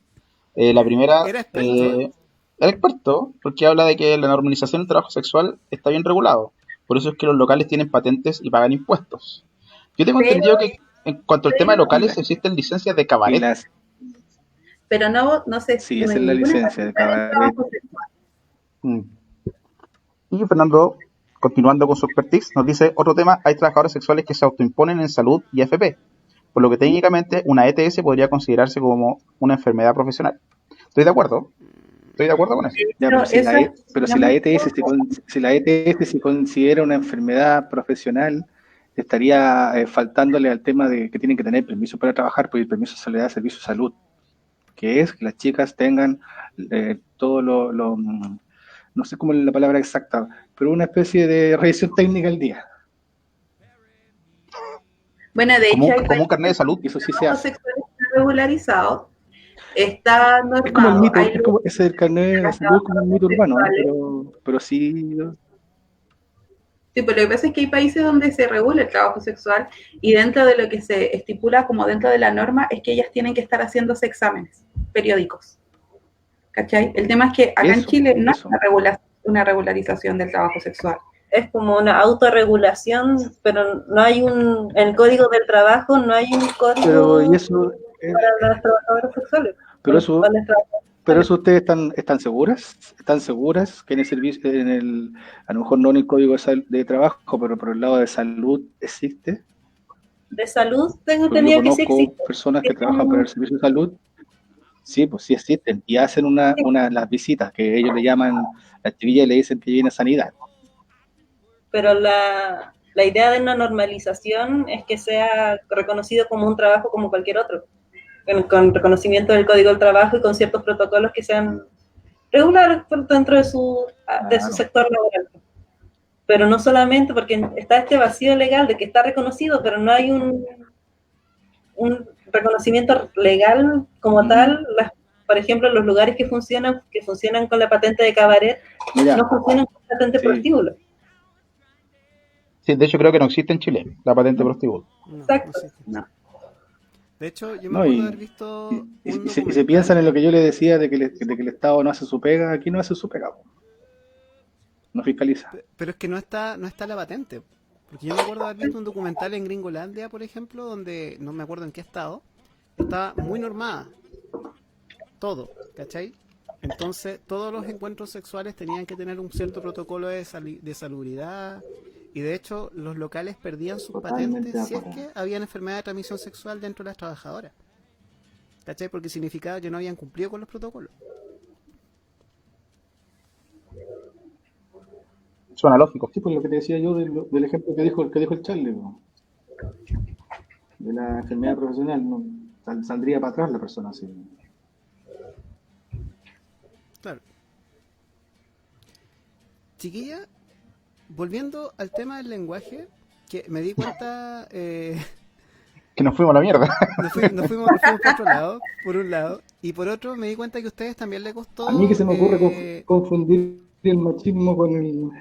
La primera, Era experto. el experto, porque habla de que la normalización del trabajo sexual está bien regulado. Por eso es que los locales tienen patentes y pagan impuestos. Yo tengo entendido que en cuanto al tema de locales existen licencias de Y cabaret. Pero no sé Sí, esa es la licencia de cabaret. Mm. Y Fernando, continuando con su expertise, nos dice otro tema: hay trabajadores sexuales que se autoimponen en salud y AFP, por lo que técnicamente una ETS podría considerarse como una enfermedad profesional. Estoy de acuerdo con eso. Ya, pero si la ETS se considera una enfermedad profesional, estaría faltándole al tema de que tienen que tener permiso para trabajar, porque el permiso se le da a servicio de salud, que es que las chicas tengan todo no sé cómo es la palabra exacta, pero una especie de revisión técnica al día. Bueno, de Como hecho, un carnet de salud. Eso sí se hace. sexual está regularizado, está normado. Es como el mito, hay ese del carnet de salud, como un mito urbano, pero sí. Sí, pero lo que pasa es que hay países donde se regula el trabajo sexual y dentro de lo que se estipula como dentro de la norma es que ellas tienen que estar haciéndose exámenes. periódicos. ¿Cachai? El tema es que acá en Chile no hay una regularización del trabajo sexual. Es como una autorregulación, pero no hay en el código del trabajo no hay un código para las trabajadoras sexuales. Pero eso ustedes están seguras que en el servicio, a lo mejor no en el código de trabajo, pero por el lado de salud existe. De salud tengo entendido que sí existe. Personas que trabajan para el servicio de salud, sí, pues sí existen y hacen las visitas que ellos le llaman, las chiquillas le dicen que viene a sanidad. Pero la idea de una normalización es que sea reconocido como un trabajo como cualquier otro, con reconocimiento del Código del Trabajo y con ciertos protocolos que sean regulares dentro de su sector laboral. Pero no solamente porque está este vacío legal de que está reconocido, pero no hay un reconocimiento legal como tal. Por ejemplo, los lugares que funcionan con la patente de cabaret, no funcionan con la patente prostíbulo. Sí, de hecho creo que no existe en Chile la patente prostíbulo. Exacto. No. De hecho, yo me acuerdo de haber visto y se piensan en lo que yo les decía de que el Estado no hace su pega, aquí no hace su pega, no fiscaliza. Pero es que no está la patente. Porque yo me acuerdo de haber visto un documental en Gringolandia, por ejemplo, donde, no me acuerdo en qué estado, estaba muy normada. Todo, ¿cachai? Entonces, todos los encuentros sexuales tenían que tener un cierto protocolo de salubridad. Y de hecho, los locales perdían sus patentes si es que había enfermedad de transmisión sexual dentro de las trabajadoras. ¿Cachai? Porque significaba que no habían cumplido con los protocolos. Suena lógico. Sí, pues lo que te decía yo del ejemplo que dijo el Charlie, ¿no? De la enfermedad profesional, ¿no? Saldría para atrás la persona así. Claro. Chiquilla, volviendo al tema del lenguaje, que me di cuenta que nos fuimos a la mierda. Nos fuimos por otro lado, por un lado, y por otro me di cuenta que a ustedes también les costó... A mí que se me ocurre confundir el machismo con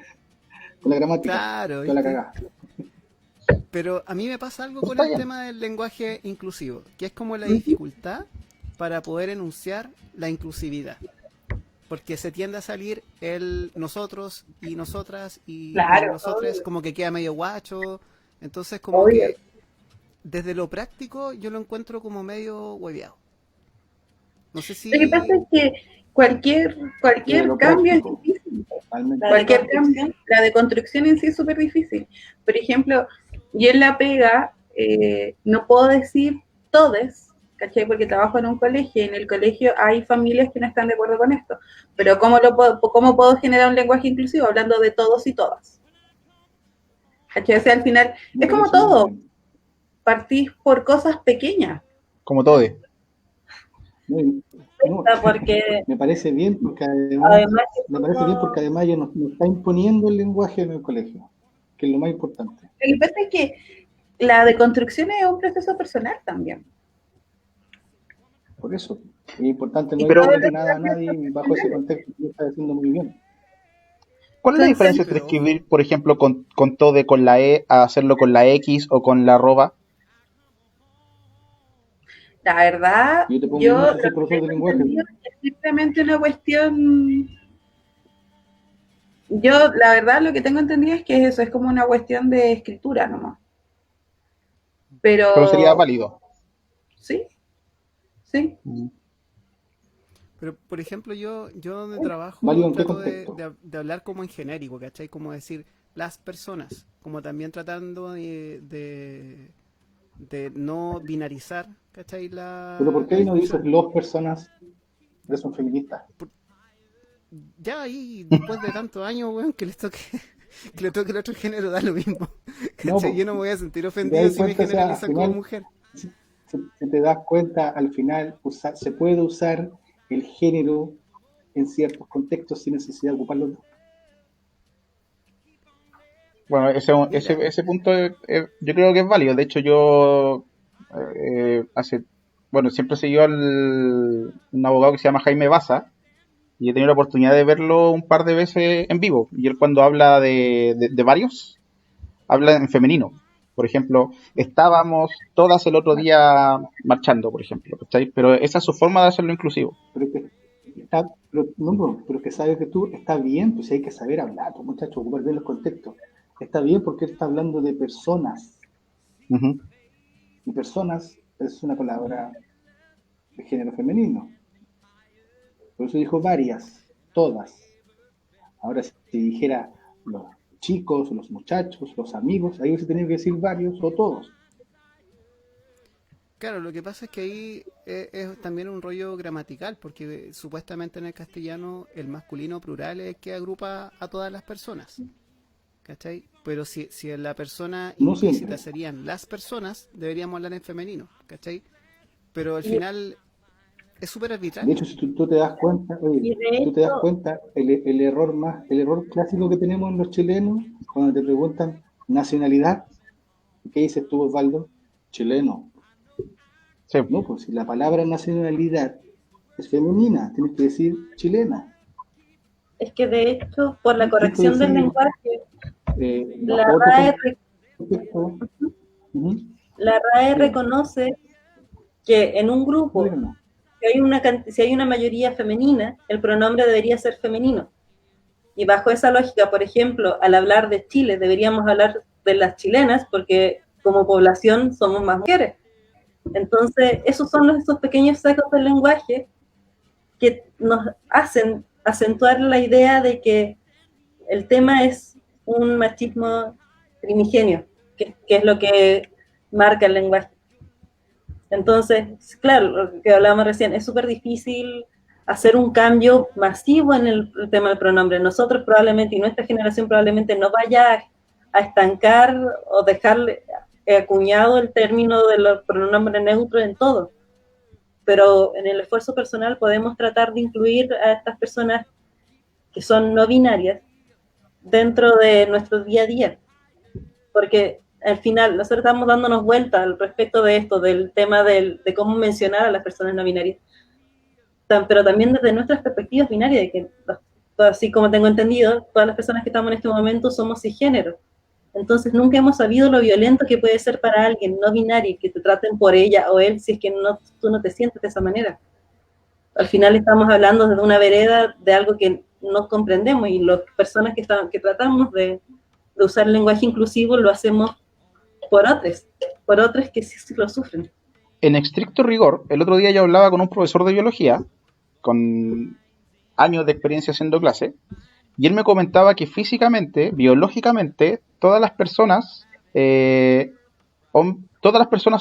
la gramática. Claro, con la cagada. Pero a mí me pasa algo con el tema del lenguaje inclusivo, que es como la dificultad para poder enunciar la inclusividad. Porque se tiende a salir el nosotros y nosotras y nosotros, como que queda medio guacho. Entonces como que desde lo práctico yo lo encuentro como medio hueveado. No sé si... Lo que pasa es que cualquier cambio es difícil. Cualquier cambio, la deconstrucción en sí es súper difícil. Por ejemplo, yo en la pega no puedo decir todes, ¿cachai? Porque trabajo en un colegio y en el colegio hay familias que no están de acuerdo con esto. Pero ¿cómo puedo generar un lenguaje inclusivo? Hablando de todos y todas. ¿Cachai? O sea, al final, es como todo. Partís por cosas pequeñas. Como todo. Porque me parece bien porque además ya nos está imponiendo el lenguaje en el colegio, que es lo más importante. Lo que pasa es que la deconstrucción es un proceso personal también. Por eso es importante no imponer nada a nadie bajo ese contexto que está haciendo muy bien. ¿Cuál es la diferencia entre escribir, por ejemplo, con todo con la E a hacerlo con la X o con la arroba? La verdad, yo es simplemente una cuestión. Yo, la verdad, lo que tengo entendido es que eso es como una cuestión de escritura nomás. Pero sería válido. Sí. Pero, por ejemplo, yo donde trabajo trato de hablar como en genérico, ¿cachai? Como decir las personas, como también tratando de no binarizar, ¿cachai? Pero ¿por qué no dices los personas que son feministas? Ya ahí, después de tantos años, weón, que les toque el otro género, da lo mismo. ¿Cachai? Yo no me voy a sentir ofendido si me generalizan como mujer. Si te das cuenta, al final se puede usar el género en ciertos contextos sin necesidad de ocuparlo. Bueno, ese punto yo creo que es válido. De hecho, yo siempre seguí un abogado que se llama Jaime Baza y he tenido la oportunidad de verlo un par de veces en vivo. Y él cuando habla de varios, habla en femenino. Por ejemplo, estábamos todas el otro día marchando, por ejemplo, ¿cachai? Pero esa es su forma de hacerlo inclusivo. Pero que no, pero que sabes que tú está bien, pues hay que saber hablar, pues, muchachos, ocupar bien los contextos. Está bien porque él está hablando de personas. Ujú. Y personas es una palabra de género femenino. Por eso dijo varias, todas. Ahora, si dijera los chicos, los muchachos, los amigos, ahí se tenía que decir varios o todos. Claro, lo que pasa es que ahí es también un rollo gramatical, porque supuestamente en el castellano el masculino plural es el que agrupa a todas las personas, ¿cachai? Pero si en la persona No implícita siempre. serían las personas, deberíamos hablar en femenino, ¿cachai? Pero al Y, final es súper De arbitrario. hecho, si tú te das cuenta, oye, y de si tú te das hecho, cuenta, el error clásico que tenemos en los chilenos, cuando te preguntan nacionalidad, ¿qué dices tú, Osvaldo? Chileno. Sí, No, pues si la palabra nacionalidad es femenina, tienes que decir chilena. es que de hecho, por la Distinto corrección del decir lenguaje, la bajo otro RAE, contexto. Ujú. la RAE Dígame, reconoce que en un no grupo, dígame. si hay una mayoría femenina, el pronombre debería ser femenino. Y bajo esa lógica, por ejemplo, al hablar de Chile, deberíamos hablar de las chilenas, porque como población somos más mujeres. Entonces, esos son esos pequeños sacos del lenguaje que nos hacen acentuar la idea de que el tema es un machismo primigenio, que es lo que marca el lenguaje. Entonces, claro, lo que hablábamos recién, es súper difícil hacer un cambio masivo en el tema del pronombre. Nosotros probablemente, y nuestra generación probablemente no vaya a estancar o dejarle acuñado el término de los pronombres neutros en todo. Pero en el esfuerzo personal podemos tratar de incluir a estas personas que son no binarias dentro de nuestro día a día. Porque al final nosotros estamos dándonos vuelta al respecto de esto, del tema de cómo mencionar a las personas no binarias, pero también desde nuestras perspectivas binarias, de que, así como tengo entendido, todas las personas que estamos en este momento somos cisgénero. Entonces nunca hemos sabido lo violento que puede ser para alguien no binario, que te traten por ella o él si es que no, tú no te sientes de esa manera. Al final estamos hablando de una vereda de algo que no comprendemos y las personas que tratamos de usar el lenguaje inclusivo lo hacemos por otros que sí lo sufren. en estricto rigor, el otro día yo hablaba con un profesor de biología, con años de experiencia haciendo clase, y él me comentaba que físicamente, biológicamente, todas las personas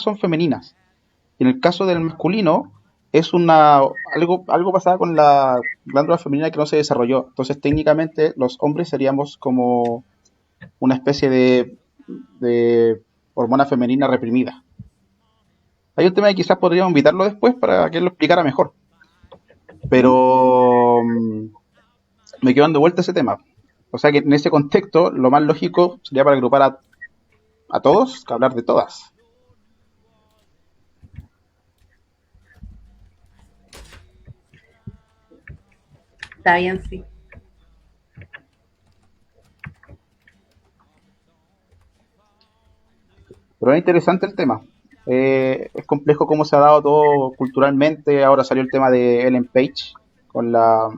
son femeninas. Y en el caso del masculino, es algo pasaba con la glándula femenina que no se desarrolló. Entonces, técnicamente, los hombres seríamos como una especie de hormona femenina reprimida. Hay un tema que quizás podríamos invitarlo después para que él lo explicara mejor. Pero me quedo dando vuelta ese tema. O sea que en ese contexto, lo más lógico sería para agrupar a todos que hablar de todas. Está bien, sí. Pero es interesante el tema. Es complejo cómo se ha dado todo culturalmente. Ahora salió el tema de Ellen Page con la.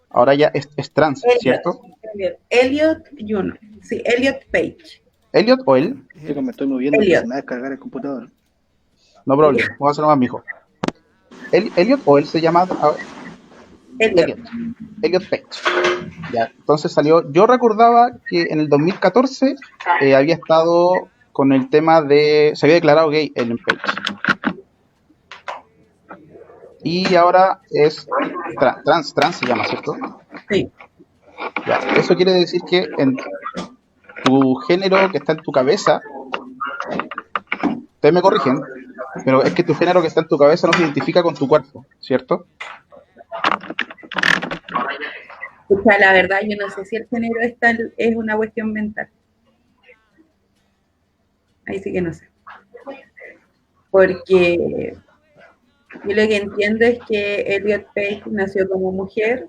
Ahora ya es trans, Elliot. ¿cierto? Elliot Juno. Sí, Elliot Page. ¿Elliot o él? Estoy que me estoy moviendo que se Elliot. me va a descargar el computador. No problem. Vamos a hacerlo más, mijo. ¿Elliot o él se llama? Elliot. Elliot. Elliot Page. Ya, entonces salió. Yo recordaba que en el 2014 había estado con el tema de. Se había declarado gay Ellen Page. Y ahora es trans se llama, ¿cierto? Sí. Ya, eso quiere decir que en tu género que está en tu cabeza, ustedes me corrigen, pero es que tu género que está en tu cabeza no se identifica con tu cuerpo, ¿cierto? O sea, la verdad, yo no sé si el género es una cuestión mental. Ahí sí que no sé. Porque yo lo que entiendo es que Elliot Page nació como mujer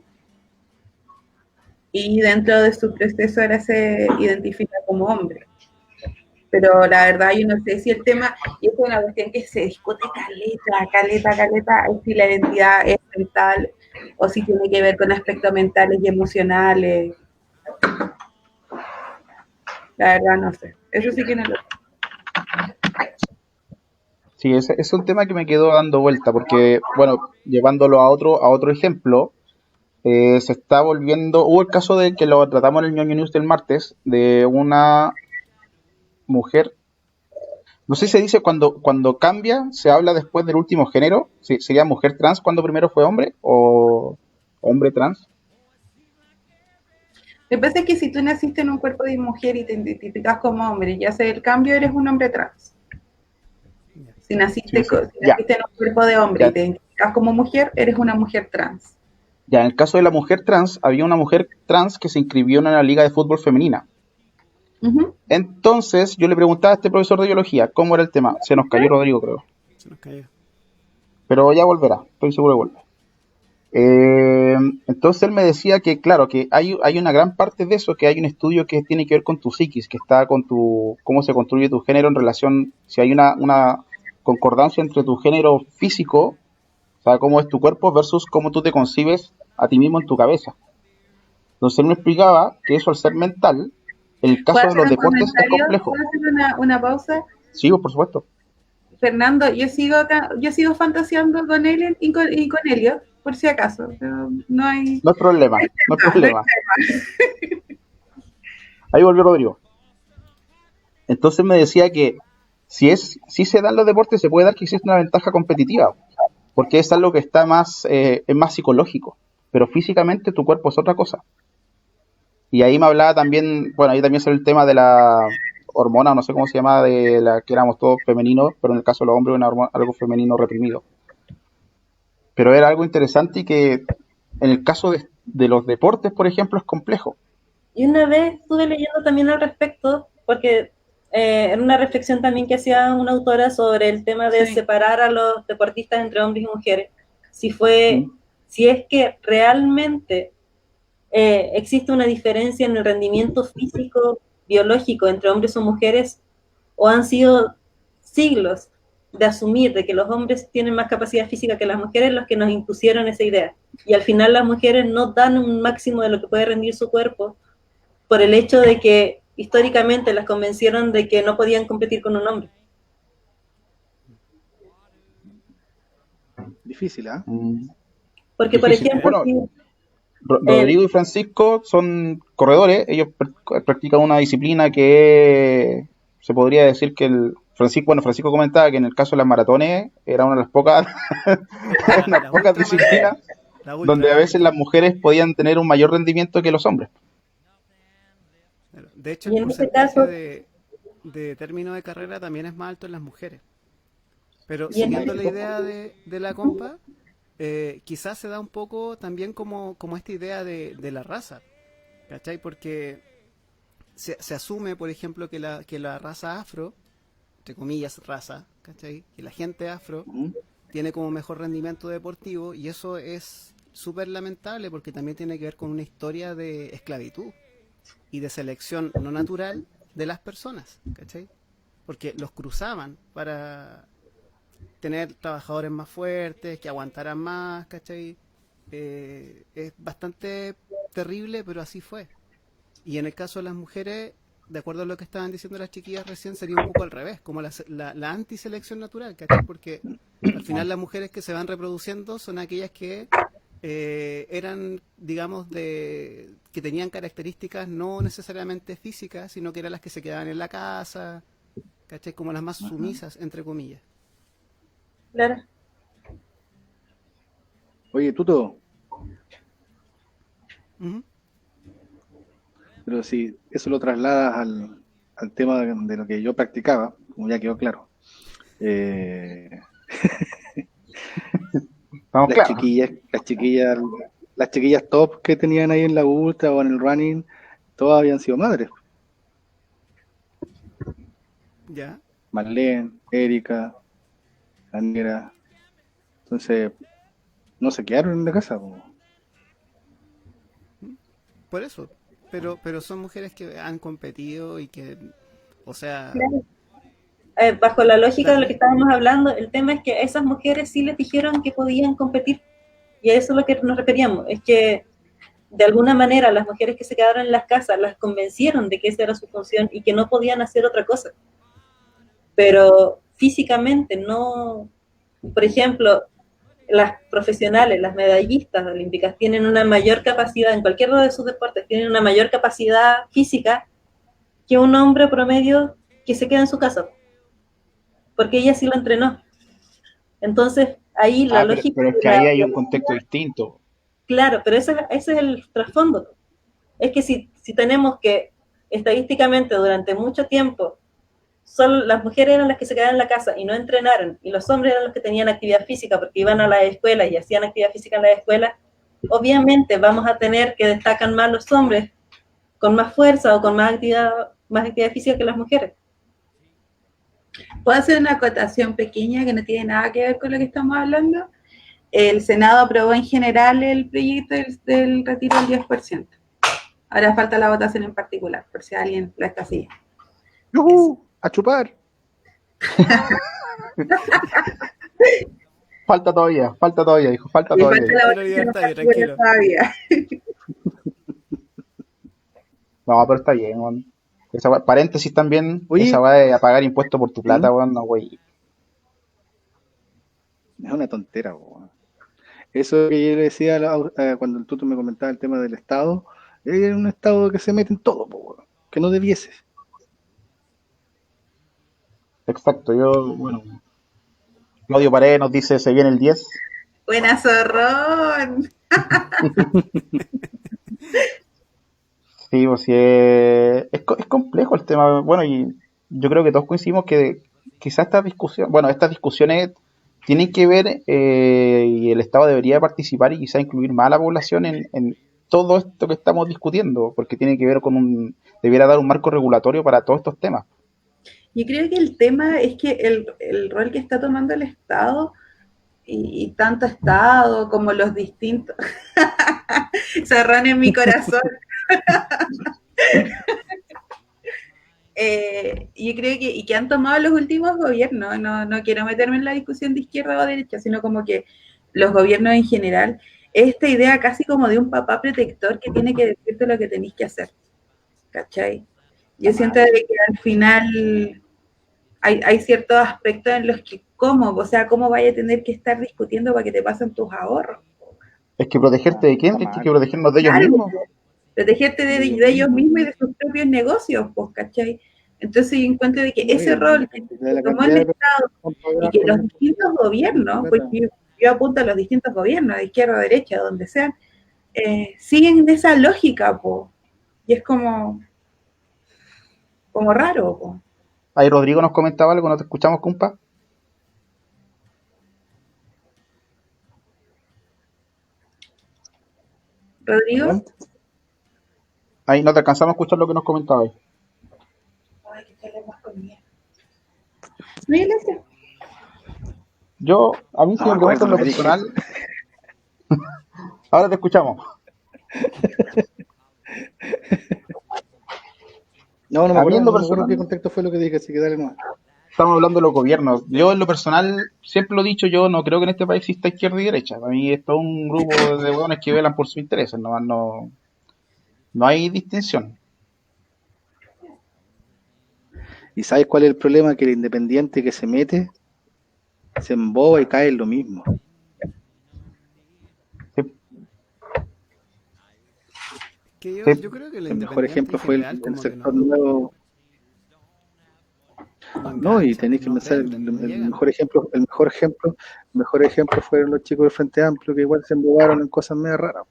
y dentro de su proceso ahora se identifica como hombre. Pero la verdad yo no sé si el tema, y es una cuestión que se discute caleta, si la identidad es mental o si tiene que ver con aspectos mentales y emocionales. La verdad no sé. Eso sí que no lo sé. Sí, ese es un tema que me quedó dando vuelta, porque, bueno, llevándolo a otro ejemplo, se está volviendo, hubo el caso de que lo tratamos en el ñoño news del martes, de una mujer, no sé si se dice cuando cambia, se habla después del último género, si sería mujer trans cuando primero fue hombre, o hombre trans. Lo que pasa es que si tú naciste en un cuerpo de mujer y te identificas como hombre y haces el cambio, eres un hombre trans. Si naciste, Sí, sí. si naciste en un cuerpo de hombre y Ya, te identificas como mujer, eres una mujer trans. ya, en el caso de la mujer trans, había una mujer trans que se inscribió en una liga de fútbol femenina. Uh-huh. Entonces, yo le preguntaba a este profesor de biología cómo era el tema. Se nos cayó Rodrigo, creo. Se nos cayó. Pero ya volverá, estoy seguro que vuelve. Entonces él me decía que, claro, que hay una gran parte de eso, que hay un estudio que tiene que ver con tu psiquis, que está con cómo se construye tu género en relación, si hay una concordancia entre tu género físico, o sea, cómo es tu cuerpo versus cómo tú te concibes a ti mismo en tu cabeza. Entonces él me explicaba que eso al ser mental, en el ¿Puedo caso de hacer los un deportes es comentario? complejo. ¿Puedo hacer una pausa? Sí, por supuesto. Fernando, yo sigo fantaseando con él y con Elliot, por si acaso. Pero no hay, No hay problema, no hay no hay problema. tema. Ahí volvió Rodrigo. Entonces me decía que si se dan los deportes, se puede dar que existe una ventaja competitiva, porque es algo que está es más psicológico, pero físicamente tu cuerpo es otra cosa. Y ahí me hablaba también, bueno, ahí también sale el tema de la hormona, no sé cómo se llama, de la que éramos todos femeninos, pero en el caso de los hombres algo femenino reprimido. Pero era algo interesante y que en el caso de los deportes, por ejemplo, es complejo. Y una vez estuve leyendo también al respecto, porque era una reflexión también que hacía una autora sobre el tema de separar a los deportistas entre hombres y mujeres. Si es que realmente existe una diferencia en el rendimiento físico, biológico entre hombres o mujeres, o han sido siglos de asumir de que los hombres tienen más capacidad física que las mujeres los que nos impusieron esa idea. Y al final las mujeres no dan un máximo de lo que puede rendir su cuerpo por el hecho de que históricamente las convencieron de que no podían competir con un hombre. Difícil, ¿ah? Porque, por ejemplo, bueno, Rodrigo y Francisco son corredores, ellos practican una disciplina que se podría decir que Francisco comentaba que en el caso de las maratones era una de las pocas, unas pocas disciplinas donde a veces las mujeres podían tener un mayor rendimiento que los hombres. De hecho, el porcentaje de término de carrera también es más alto en las mujeres. Pero siguiendo la idea de la compa, quizás se da un poco también como esta idea de la raza, ¿cachai? Porque se asume, por ejemplo, que la raza afro, entre comillas raza, ¿cachai? Que la gente afro tiene como mejor rendimiento deportivo, y eso es súper lamentable porque también tiene que ver con una historia de esclavitud y de selección no natural de las personas, ¿cachai? Porque los cruzaban para tener trabajadores más fuertes, que aguantaran más, ¿cachai? Es bastante terrible, pero así fue. Y en el caso de las mujeres, de acuerdo a lo que estaban diciendo las chiquillas recién, sería un poco al revés, como la antiselección natural, ¿cachai? Porque al final las mujeres que se van reproduciendo son aquellas que eran, digamos, que tenían características no necesariamente físicas, sino que eran las que se quedaban en la casa, ¿cachai? Como las más sumisas, entre comillas. Claro. Oye, Tuto. Uh-huh. Pero si eso lo trasladas al tema de lo que yo practicaba, como ya quedó claro. Las chiquillas top que tenían ahí en la ultra o en el running, todas habían sido madres. Ya. Marlene, Erika, la negra. Entonces, no se quedaron en la casa. Por eso. Pero son mujeres que han competido y que O sea, Claro. Bajo la lógica de lo dale. que estábamos hablando, el tema es que a esas mujeres sí les dijeron que podían competir. Y a eso es lo que nos referíamos. Es que de alguna manera las mujeres que se quedaron en las casas las convencieron de que esa era su función y que no podían hacer otra cosa. Pero físicamente no, por ejemplo, las profesionales, las medallistas olímpicas tienen una mayor capacidad, en cualquiera de sus deportes, tienen una mayor capacidad física que un hombre promedio que se queda en su casa, porque ella sí lo entrenó. Entonces, ahí la lógica Pero es de que ahí hay un contexto distinto. claro, pero ese es el trasfondo. Es que si tenemos que estadísticamente durante mucho tiempo solo las mujeres eran las que se quedaban en la casa y no entrenaron, y los hombres eran los que tenían actividad física porque iban a la escuela y hacían actividad física en la escuela, obviamente vamos a tener que destacan más los hombres con más fuerza o con más actividad física que las mujeres. ¿Puedo hacer una acotación pequeña que no tiene nada que ver con lo que estamos hablando? El Senado aprobó en general el proyecto del retiro del 10%. Ahora falta la votación en particular, por si alguien la está siguiendo. ¡Yujú! ¡A chupar! Falta todavía, dijo, falta Y todavía. falta la Tranquilo, votación en libertario, particular tranquilo. todavía. No, pero está bien, weón. Paréntesis también, Oye. esa va de a pagar impuestos por tu plata, weón, no, güey. Es una tontera, po. Eso que yo le decía cuando el Tuto me comentaba el tema del Estado, es un Estado que se mete en todo, po, que no debiese. Exacto, yo, bueno. Claudio Paredes nos dice, se viene el 10. Buena zorrón. Sí, pues sí, es complejo el tema. Bueno, y yo creo que todos coincidimos que quizás estas discusiones tienen que ver y el Estado debería participar y quizás incluir más a la población en todo esto que estamos discutiendo, porque tiene que ver debiera dar un marco regulatorio para todos estos temas. Yo creo que el tema es que el rol que está tomando el Estado y tanto Estado como los distintos zorrón en mi corazón. Yo creo que han tomado los últimos gobiernos, no quiero meterme en la discusión de izquierda o derecha, sino como que los gobiernos en general, esta idea casi como de un papá protector que tiene que decirte lo que tenéis que hacer, ¿cachai? Yo siento de que al final hay ciertos aspectos en los que cómo vaya a tener que estar discutiendo para que te pasen tus ahorros. Es que protegerte de quién, tienes que protegernos de ellos mismos. Protegerte de ellos mismos y de sus propios negocios, pues, ¿cachai? Entonces yo encuentro de que ese rol que tomó el Estado y que los distintos gobiernos, porque yo apunto a los distintos gobiernos, de izquierda, derecha, donde sean, siguen esa lógica, pues, y es como raro, pues. Ahí Rodrigo nos comentaba algo, ¿no te escuchamos, compa? Rodrigo. Ahí no te alcanzamos a escuchar lo que nos comentaba ahí. Ay, que te más conmigo. ¿No hay iglesia? A mí sí me preguntan lo personal. Ahora te escuchamos. No me acuerdo qué contexto fue lo que dije, así que dale nomás. Estamos hablando de los gobiernos. Yo en lo personal, siempre lo he dicho, yo no creo que en este país exista izquierda y derecha. Para mí es todo un grupo de hueones que velan por sus intereses, no hay distinción. ¿Y sabes cuál es el problema? Que el independiente que se mete, se emboba y cae en lo mismo. Que yo creo que el mejor ejemplo fue el sector nuevo. Y tenéis que pensar, el mejor ejemplo fueron los chicos del Frente Amplio, que igual se embobaron en cosas medio raras.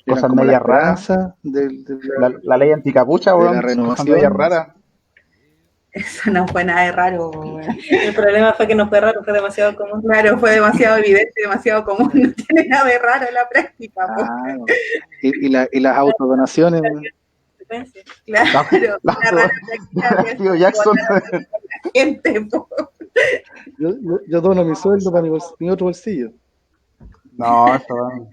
Cosas medio raras. La ley anticapucha, de la renovación. Cosas medio raras. Eso no fue nada de raro. El problema fue que no fue raro, fue demasiado común. Claro, fue demasiado evidente, demasiado común. No tiene nada de raro en la práctica. Y las autodonaciones. Claro, Tío Jackson. Gente, yo dono mi sueldo para mi otro bolsillo. No, eso.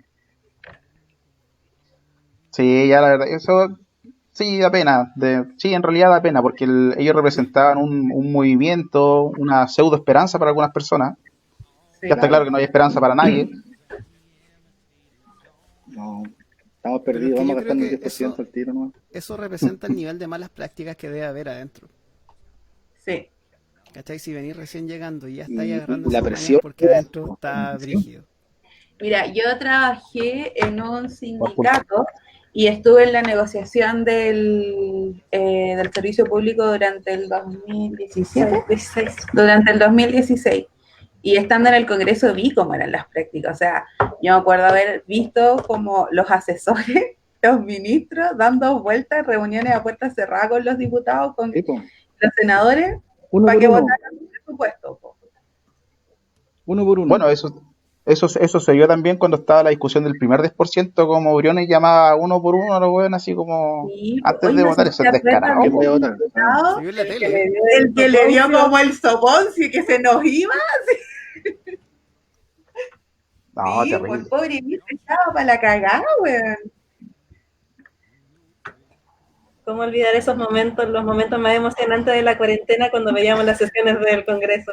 Sí, ya la verdad, eso Sí, da pena. Sí, en realidad da pena, porque ellos representaban un movimiento, una pseudo esperanza para algunas personas. Ya Sí. está claro que no hay esperanza para nadie. No, estamos Pero es perdidos, que vamos yo a creo gastarnos el que 10% al tiro, ¿no? eso representa el nivel de malas prácticas que debe haber adentro. Sí. ¿Cachai? Si venís recién llegando y ya estáis Y agarrando la esas mañas presión. porque adentro está brígido. Mira, yo trabajé en un Buen punto. sindicato y estuve en la negociación del servicio público durante el 2017, durante el 2016. Y estando en el Congreso vi cómo eran las prácticas. O sea, yo me acuerdo haber visto como los asesores, los ministros, dando vueltas, reuniones a puertas cerradas con los diputados, con Sí, po. los senadores, Uno para por que uno. votaran el presupuesto. Po. Uno por uno. Bueno, eso se dio también cuando estaba la discusión del primer 10%, como Briones llamaba uno por uno a los weones, así como Sí, antes hoy de no sé votar. si Eso te es acuerdas descarado, de ¿Quién po. vaya a ese votar? diputado, Se vio en la El que tele. le dio el que le dio como el soponcio que se nos iba. No, Sí, pues el terrible. pobre viejo estaba para la cagada, weón. ¿Cómo olvidar esos momentos, los momentos más emocionantes de la cuarentena cuando veíamos las sesiones del Congreso?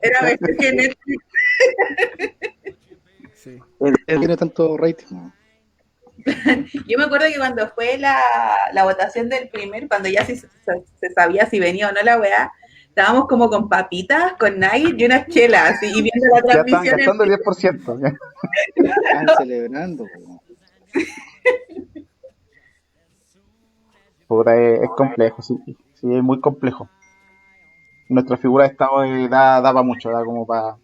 Era mejor que Netflix. Sí. Él tiene tanto rating, ¿no? Yo me acuerdo que cuando fue la votación del cuando ya se sabía si venía o no la weá, estábamos como con papitas, con Nike y unas chelas, así, y viendo la Ya estaban transmisión en gastando el 10%. Estaban celebrando, po. Puta, es complejo, sí. Sí, es muy complejo. Nuestra figura de Estado da para mucho, da como para...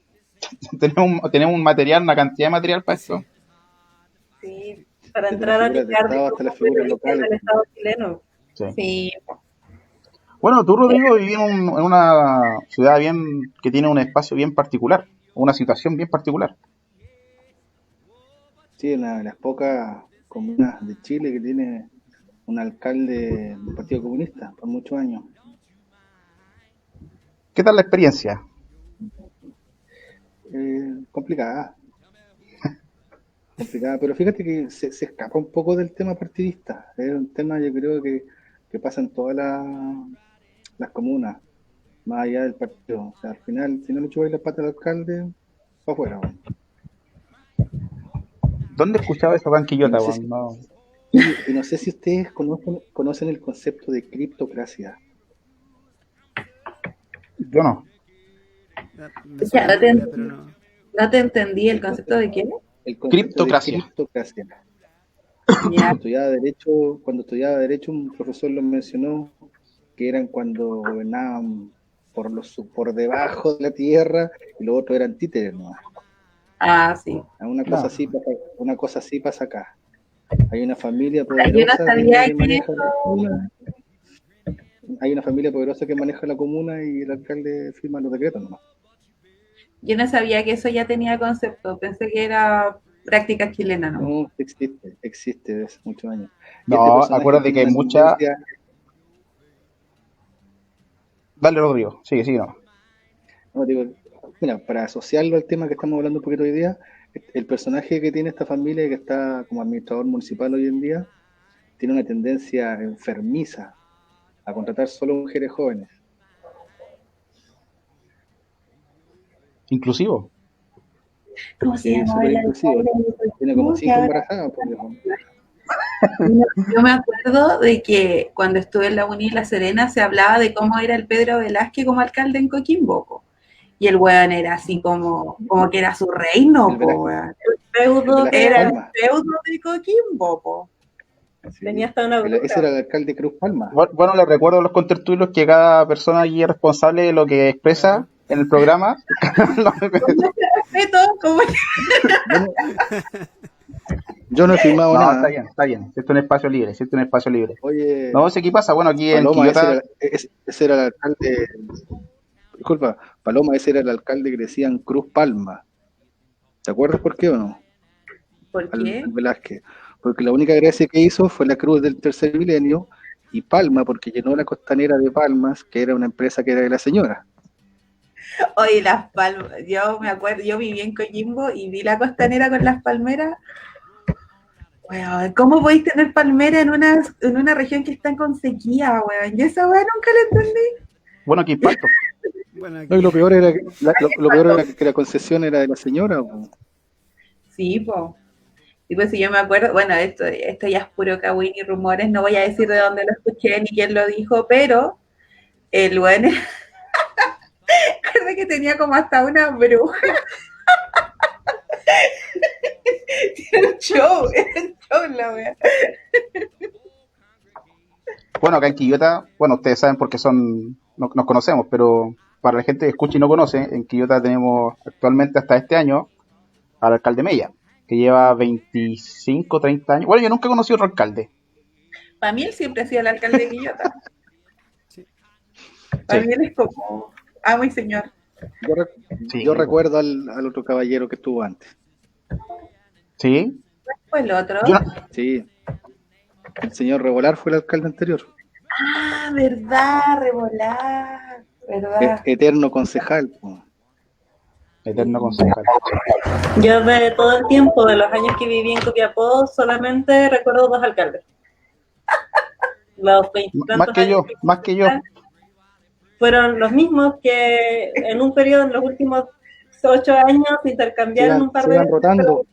tenemos un material, una cantidad de material para esto. Sí. Sí, para Desde las entrar a figuras de picar de Estado hasta cómo las fue el figuras origen locales. del Estado chileno. Sí. Sí. Bueno, tú, Rodrigo, vivís en una ciudad bien que tiene un espacio bien particular, una situación bien particular. Sí, una de las pocas comunas de Chile que tiene un alcalde del Partido Comunista por muchos años. ¿Qué tal la experiencia? Complicada, pero fíjate que se escapa un poco del tema partidista. Es un tema, yo creo que pasa en todas las comunas, más allá del partido. O sea, al final, si no le chupáis la pata al alcalde, para afuera, weón. ¿Dónde he escuchado eso acá en Y Quillota, no sé weón? No, y no sé si ustedes conocen el concepto de criptocracia. yo no. Me Ya, suena el nombre, pero no. no te entendí el El concepto de qué. El concepto de Criptocracia. criptocracia. Ya. Cuando estudiaba derecho, un profesor lo mencionó, que eran cuando gobernaban por debajo de la tierra y los otros eran títeres, ¿no? Ah, sí. No. Una cosa así pasa acá. Hay una familia Yo no poderosa sabía que que maneja la comuna. Hay una familia poderosa que maneja la comuna y el alcalde firma los decretos, ¿no? Yo no sabía que eso ya tenía concepto. Pensé que era práctica chilena, ¿no? No, existe desde hace muchos años. Y este No, personaje acuérdate tiene que hay una mucha... tendencia. Dale, Rodrigo, sigue, no. No, digo, mira, para asociarlo al tema que estamos hablando un poquito hoy día, el personaje que tiene esta familia, que está como administrador municipal hoy en día, tiene una tendencia enfermiza a contratar solo mujeres jóvenes. Inclusivo. ¿Cómo se Sí, llamaba súper el inclusivo. alcalde? Tiene como 5 embarazadas, por ejemplo. Yo me acuerdo de que cuando estuve en la Uni La Serena se hablaba de cómo era el Pedro Velázquez como alcalde en Coquimbo, po. Y el weón era así como que era su reino, El po, Velázquez, weón. El feudo Velázquez Era el Palma. feudo de Coquimbo, po. Sí. tenía hasta una bruja. Ese era el alcalde Cruz Palma. Bueno, les recuerdo a los contertulios que cada persona allí es responsable de lo que expresa Claro. en el programa. Con mucho respeto, como Yo no he firmado No, nada. está bien. Esto es un espacio libre. Oye, No sé qué pasa. Bueno, aquí en Paloma, Quillota... ese era el alcalde. Disculpa, Paloma, ese era el alcalde que decían Cruz Palma. ¿Te acuerdas por qué o no? ¿Por qué? Al Velázquez. Porque la única gracia que hizo fue la cruz del tercer milenio, y Palma porque llenó la costanera de palmas, que era una empresa que era de la señora. Oye, las palmas, yo me acuerdo, yo viví en Coquimbo y vi la costanera con las palmeras. Weón, ¿cómo podéis tener palmera en una región que está con sequía, weón? Yo esa weá nunca la entendí. Bueno, aquí pasto. Bueno, No, y lo peor era lo peor era que la concesión era de la señora, po. Sí, po. Y pues si yo me acuerdo, bueno, esto ya es puro cagüín y rumores, no voy a decir de dónde lo escuché ni quién lo dijo, pero el weón, recuerda que tenía como hasta una bruja. Era un show la wea. Bueno, acá en Quillota, bueno, ustedes saben porque nos conocemos, pero para la gente que escucha y no conoce, en Quillota tenemos actualmente hasta este año al alcalde Mella, que lleva 25, 30 años. Bueno, yo nunca he conocido otro alcalde. Para mí él siempre ha sido el alcalde de Quillota. sí. Para Sí. mí él es como amo y señor. Sí. Yo recuerdo al otro caballero que estuvo antes. Sí. Fue el otro. Yo no- Sí, el señor Revolar fue el alcalde anterior. Ah, verdad, Revolar. Verdad. Eterno concejal, po. Eterno concejal. Yo de todo el tiempo, de los años que viví en Copiapó, solamente recuerdo 2 alcaldes. Los 20 Más que yo, más que yo. fueron los mismos que en un periodo, en los últimos 8 años, se intercambiaron un par Se de iban veces. rotando,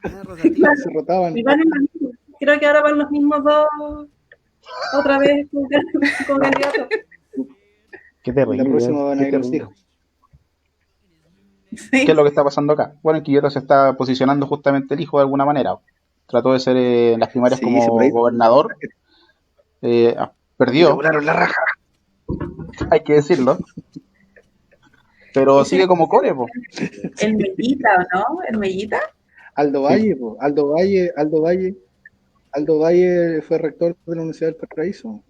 Ah, rotativo. se rotaban. Y van en los mismos. Creo que ahora van los mismos 2 otra vez como candidatos. Qué La terrible. próxima van a Qué ir los terrible. hijos. Sí. ¿Qué es lo que está pasando acá? Bueno, en Quillota se está posicionando justamente el hijo de alguna manera. Trató de ser en las primarias Sí, como por ahí gobernador. le Perdió, volaron la raja. hay que decirlo. Pero Ese- sigue como core, po. El Mellita, ¿o no? ¿El Mellita? Aldo Sí. Valle, po. Aldo Valle fue rector de la Universidad del Paraíso.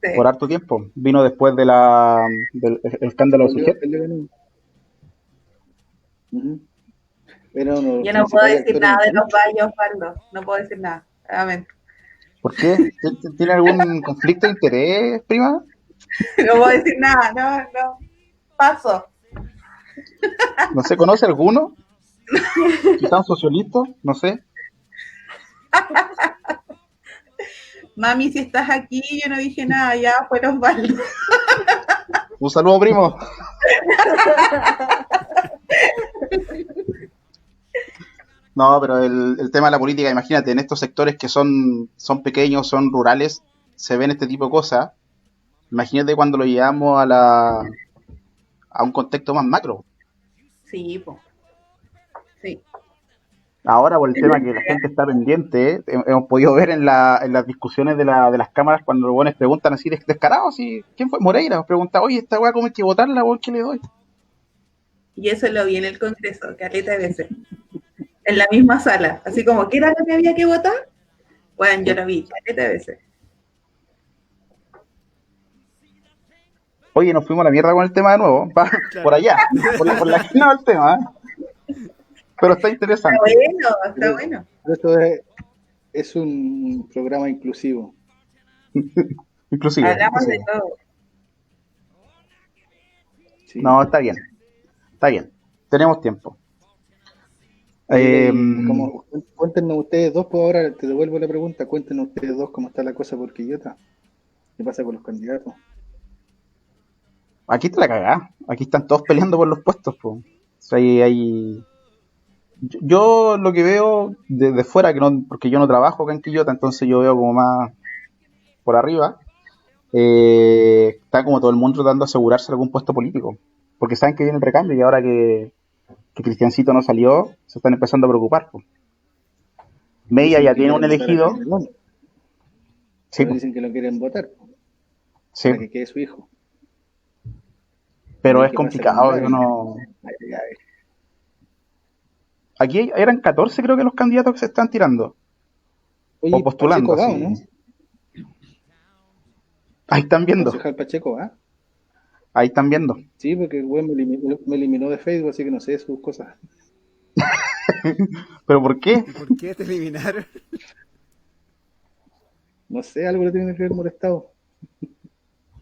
Sí. Por harto tiempo. Vino después del escándalo de Él Sujet. le ganó. Ujú. Era uno de los Yo no puedo principales decir actores nada de en los valles, Osvaldo. No puedo decir nada. Lamento. ¿Por qué? ¿Tiene algún conflicto de interés, prima? No puedo decir nada. No. Paso. ¿No se conoce alguno? Quizá un socialista, no sé. Mami, si estás aquí, yo no dije nada. Ya fue Osvaldo. Un saludo, primo. No, pero el tema de la política, imagínate, en estos sectores que son pequeños, son rurales, se ven este tipo de cosas. Imagínate cuando lo llevamos a un contexto más macro. Sí, po. Sí. Ahora, por el tema que la gente está pendiente, hemos podido ver en las discusiones de las cámaras cuando los buenos preguntan así descarados, así, ¿quién fue? Moreira nos pregunta, oye, esta weá, ¿cómo hay que votarla? ¿Por qué le doy? Y eso lo vi en el Congreso, caleta de veces. En la misma sala. Así como, ¿qué era lo que había que votar? Bueno, yo lo vi caleta de veces. Oye, nos fuimos a la mierda con el tema de nuevo, por allá, por la esquina del tema, ¿eh? Pero está interesante. Está bueno. Pero esto es un programa inclusivo. Inclusive. Hablamos de inclusive. todo. Sí. No, está bien. Está bien. Tenemos tiempo. Cuéntenos ustedes dos, pues ahora te devuelvo la pregunta, cuéntenos ustedes dos cómo está la cosa por Quillota. ¿Qué pasa con los candidatos? Aquí está la cagada. Aquí están todos peleando por los puestos. Po. O sea, yo lo que veo desde fuera, porque yo no trabajo acá en Quillota, entonces yo veo como más por arriba. Está como todo el mundo tratando de asegurarse algún puesto político. Porque saben que viene el recambio y ahora que Cristiancito no salió, se están empezando a preocupar. Po. Mella ya tiene un elegido. Sí, dicen que lo quieren votar. Sí. Para que quede su hijo. Pero es complicado. Yo no... Aquí eran 14 creo que los candidatos que se están tirando. Oye, o postulando. Pacheco así. va, ¿no? Ahí están viendo. Concejal Pacheco va. Ahí están viendo. Sí, porque el güey me eliminó de Facebook, así que no sé sus cosas. ¿Pero por qué? ¿Por qué te eliminaron? No sé, algo le tiene que haber molestado.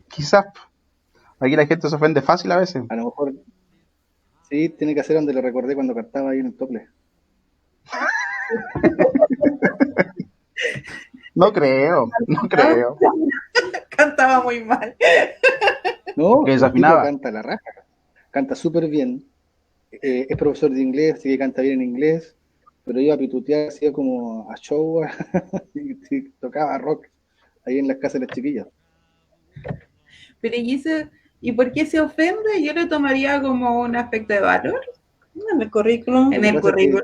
Quizás. Aquí la gente se ofende fácil a veces. A lo mejor. Sí, tiene que hacer donde lo recordé cuando cantaba ahí en el tople. No creo, no creo. Cantaba muy mal. No, Que el tipo desafinaba. canta la raja, canta súper bien. Es profesor de inglés, así que canta bien en inglés, pero iba a pitutear, hacía como a show y tocaba rock ahí en las casas de las chiquillas. Pero ¿y por qué se ofende? Yo lo tomaría como un aspecto de valor En el currículum. en Lo que el pasa es que currículum.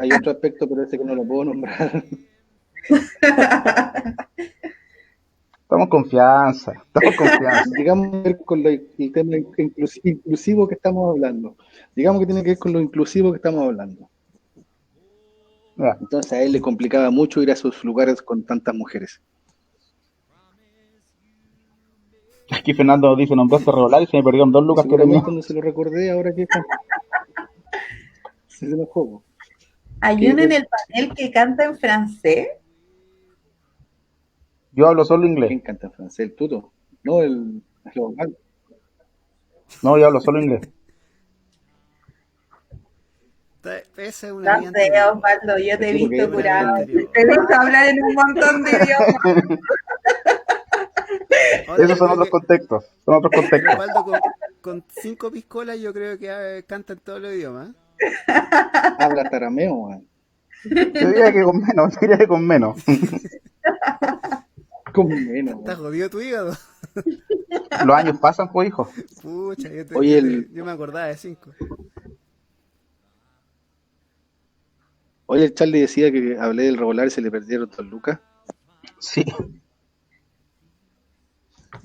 hay otro aspecto, pero ese que no lo puedo nombrar. Estamos confianza, estamos confianza. Digamos que ver con el tema inclusivo que estamos hablando. Digamos que tiene que ver con lo inclusivo que estamos hablando. Ya. Entonces a él le complicaba mucho ir a esos lugares con tantas mujeres. Aquí Fernando nos dice, nombraste regular y se me perdieron 2 Y lucas que tenía. seguramente no se lo recordé ahora que se lo juego. Hay uno en el panel que canta en francés. Yo hablo solo inglés. ¿Quién canta en francés? ¿El tuto? No, el vocal. No, yo hablo solo inglés. Esa es una No línea sé, anterior. Osvaldo, yo te he Sí, porque visto es curado. anterior. Te he visto hablar en un montón de idiomas. Ahora, Esos yo son creo otros que contextos. Son otros contextos. Osvaldo con 5 piscolas yo creo que canta en todos los idiomas. Habla tarameo, man. Yo diría que con menos, yo diría que con menos. Con menos. Está jodido tu hígado. Los años pasan, pues, hijo. Pucha, Oye, yo me acordaba de 5. Oye, el Charlie decía que hablé del regular y se le perdieron 2 lucas. Sí.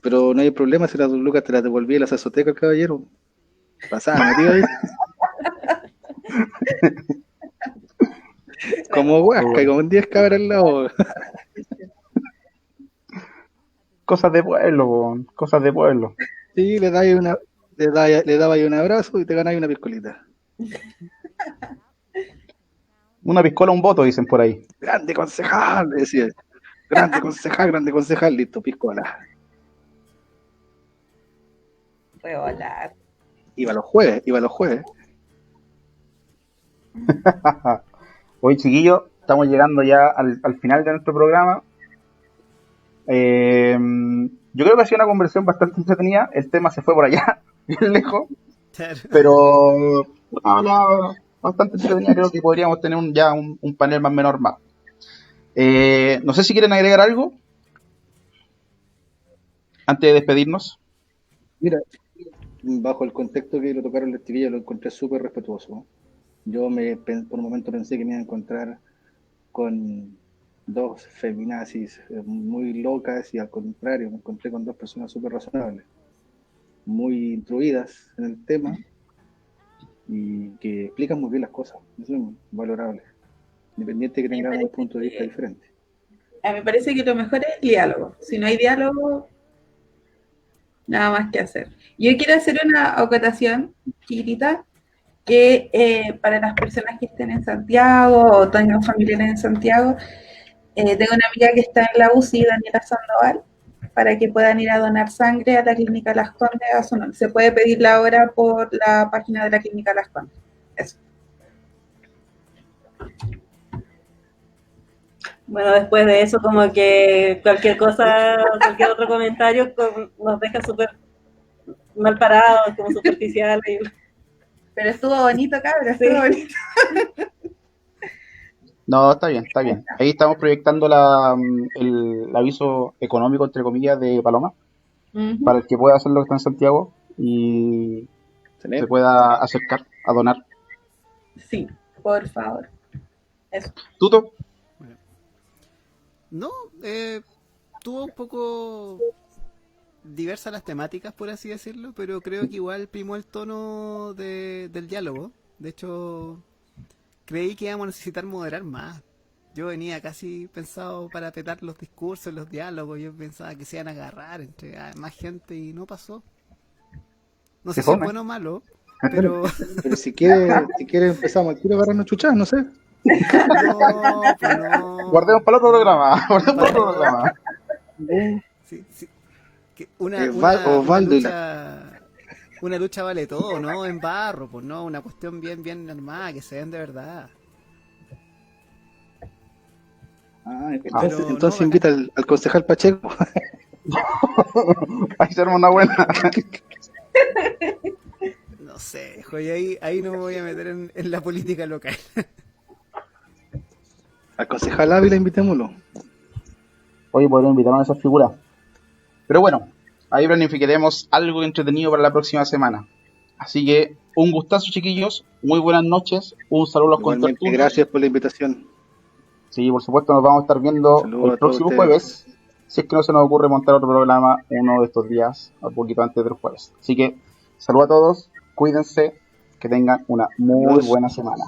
Pero no hay problema si las 2 lucas te las devolví a la sazoteca, caballero. Pasaba, metido ahí. Como huasca y como 10 cabras al lado. Cosas de pueblo, po, cosas de pueblo. Sí, le daba ahí un abrazo y te ganáis una piscolita. Una piscola, un voto, dicen por ahí. Grande concejal, decía. Grande concejal, listo, piscola. Fue volar. Iba los jueves. Hoy, chiquillos, estamos llegando ya al final de nuestro programa. Yo creo que ha sido una conversación bastante entretenida. El tema se fue por allá, bien lejos. Claro. Pero habla bastante entretenida. Creo que podríamos tener un panel más menor más. No sé si quieren agregar algo antes de despedirnos. Mira, bajo el contexto que lo tocaron las chiquillas, lo encontré súper respetuoso. Yo por un momento pensé que me iba a encontrar con 2 feminazis muy locas y al contrario, me encontré con 2 personas súper razonables, muy instruidas en el tema y que explican muy bien las cosas. Eso es valorable, independiente de que tengamos un punto de vista diferente. A mí me parece que lo mejor es el diálogo. Si no hay diálogo, nada más que hacer. Yo quiero hacer una acotación chiquitita que para las personas que estén en Santiago o tengan familiares en Santiago, tengo una amiga que está en la UCI, Daniela Sandoval, para que puedan ir a donar sangre a la Clínica Las Condes a su nombre. Se puede pedir la hora por la página de la Clínica Las Condes. Eso. Bueno, después de eso, como que cualquier cosa, cualquier otro comentario nos deja súper mal parados, como superficiales. Pero estuvo bonito, cabrón, estuvo bonito. No, está bien, está bien. Ahí estamos proyectando el aviso económico, entre comillas, de Paloma, para el que pueda hacer lo que está en Santiago y se pueda acercar a donar. Sí, por favor. Eso. ¿Tuto? Bueno. No, tuvo un poco diversas las temáticas, por así decirlo, pero creo que igual primó el tono del diálogo. De hecho, creí que íbamos a necesitar moderar más. Yo venía casi pensado para petar los discursos, los diálogos. Yo pensaba que se iban a agarrar entre más gente y no pasó. No sé si es bueno o malo, pero... Pero si quiere empezamos aquí a agarrarnos chuchas, no sé. No, pues no. Guardemos para el otro programa. Guardemos para el otro programa. Sí, sí. Que una lucha vale todo, ¿no? En barro, pues no, una cuestión bien armada, que se den de verdad. Entonces invita al concejal Pacheco. Ahí se arma una buena. No sé, joder, ahí no me voy a meter en la política local. Al concejal Ávila invitémoslo. Hoy podríamos invitar a esas figuras. Pero bueno, ahí planificaremos algo entretenido para la próxima semana. Así que un gustazo, chiquillos. Muy buenas noches. Un saludo a los Igualmente, contertulios. gracias por la invitación. Sí, por supuesto, nos vamos a estar viendo Saludos el a todos próximo ustedes. jueves. Si es que no se nos ocurre montar otro programa uno de estos días, un poquito antes del jueves. Así que, saludos a todos, cuídense, que tengan una muy Adiós. buena semana.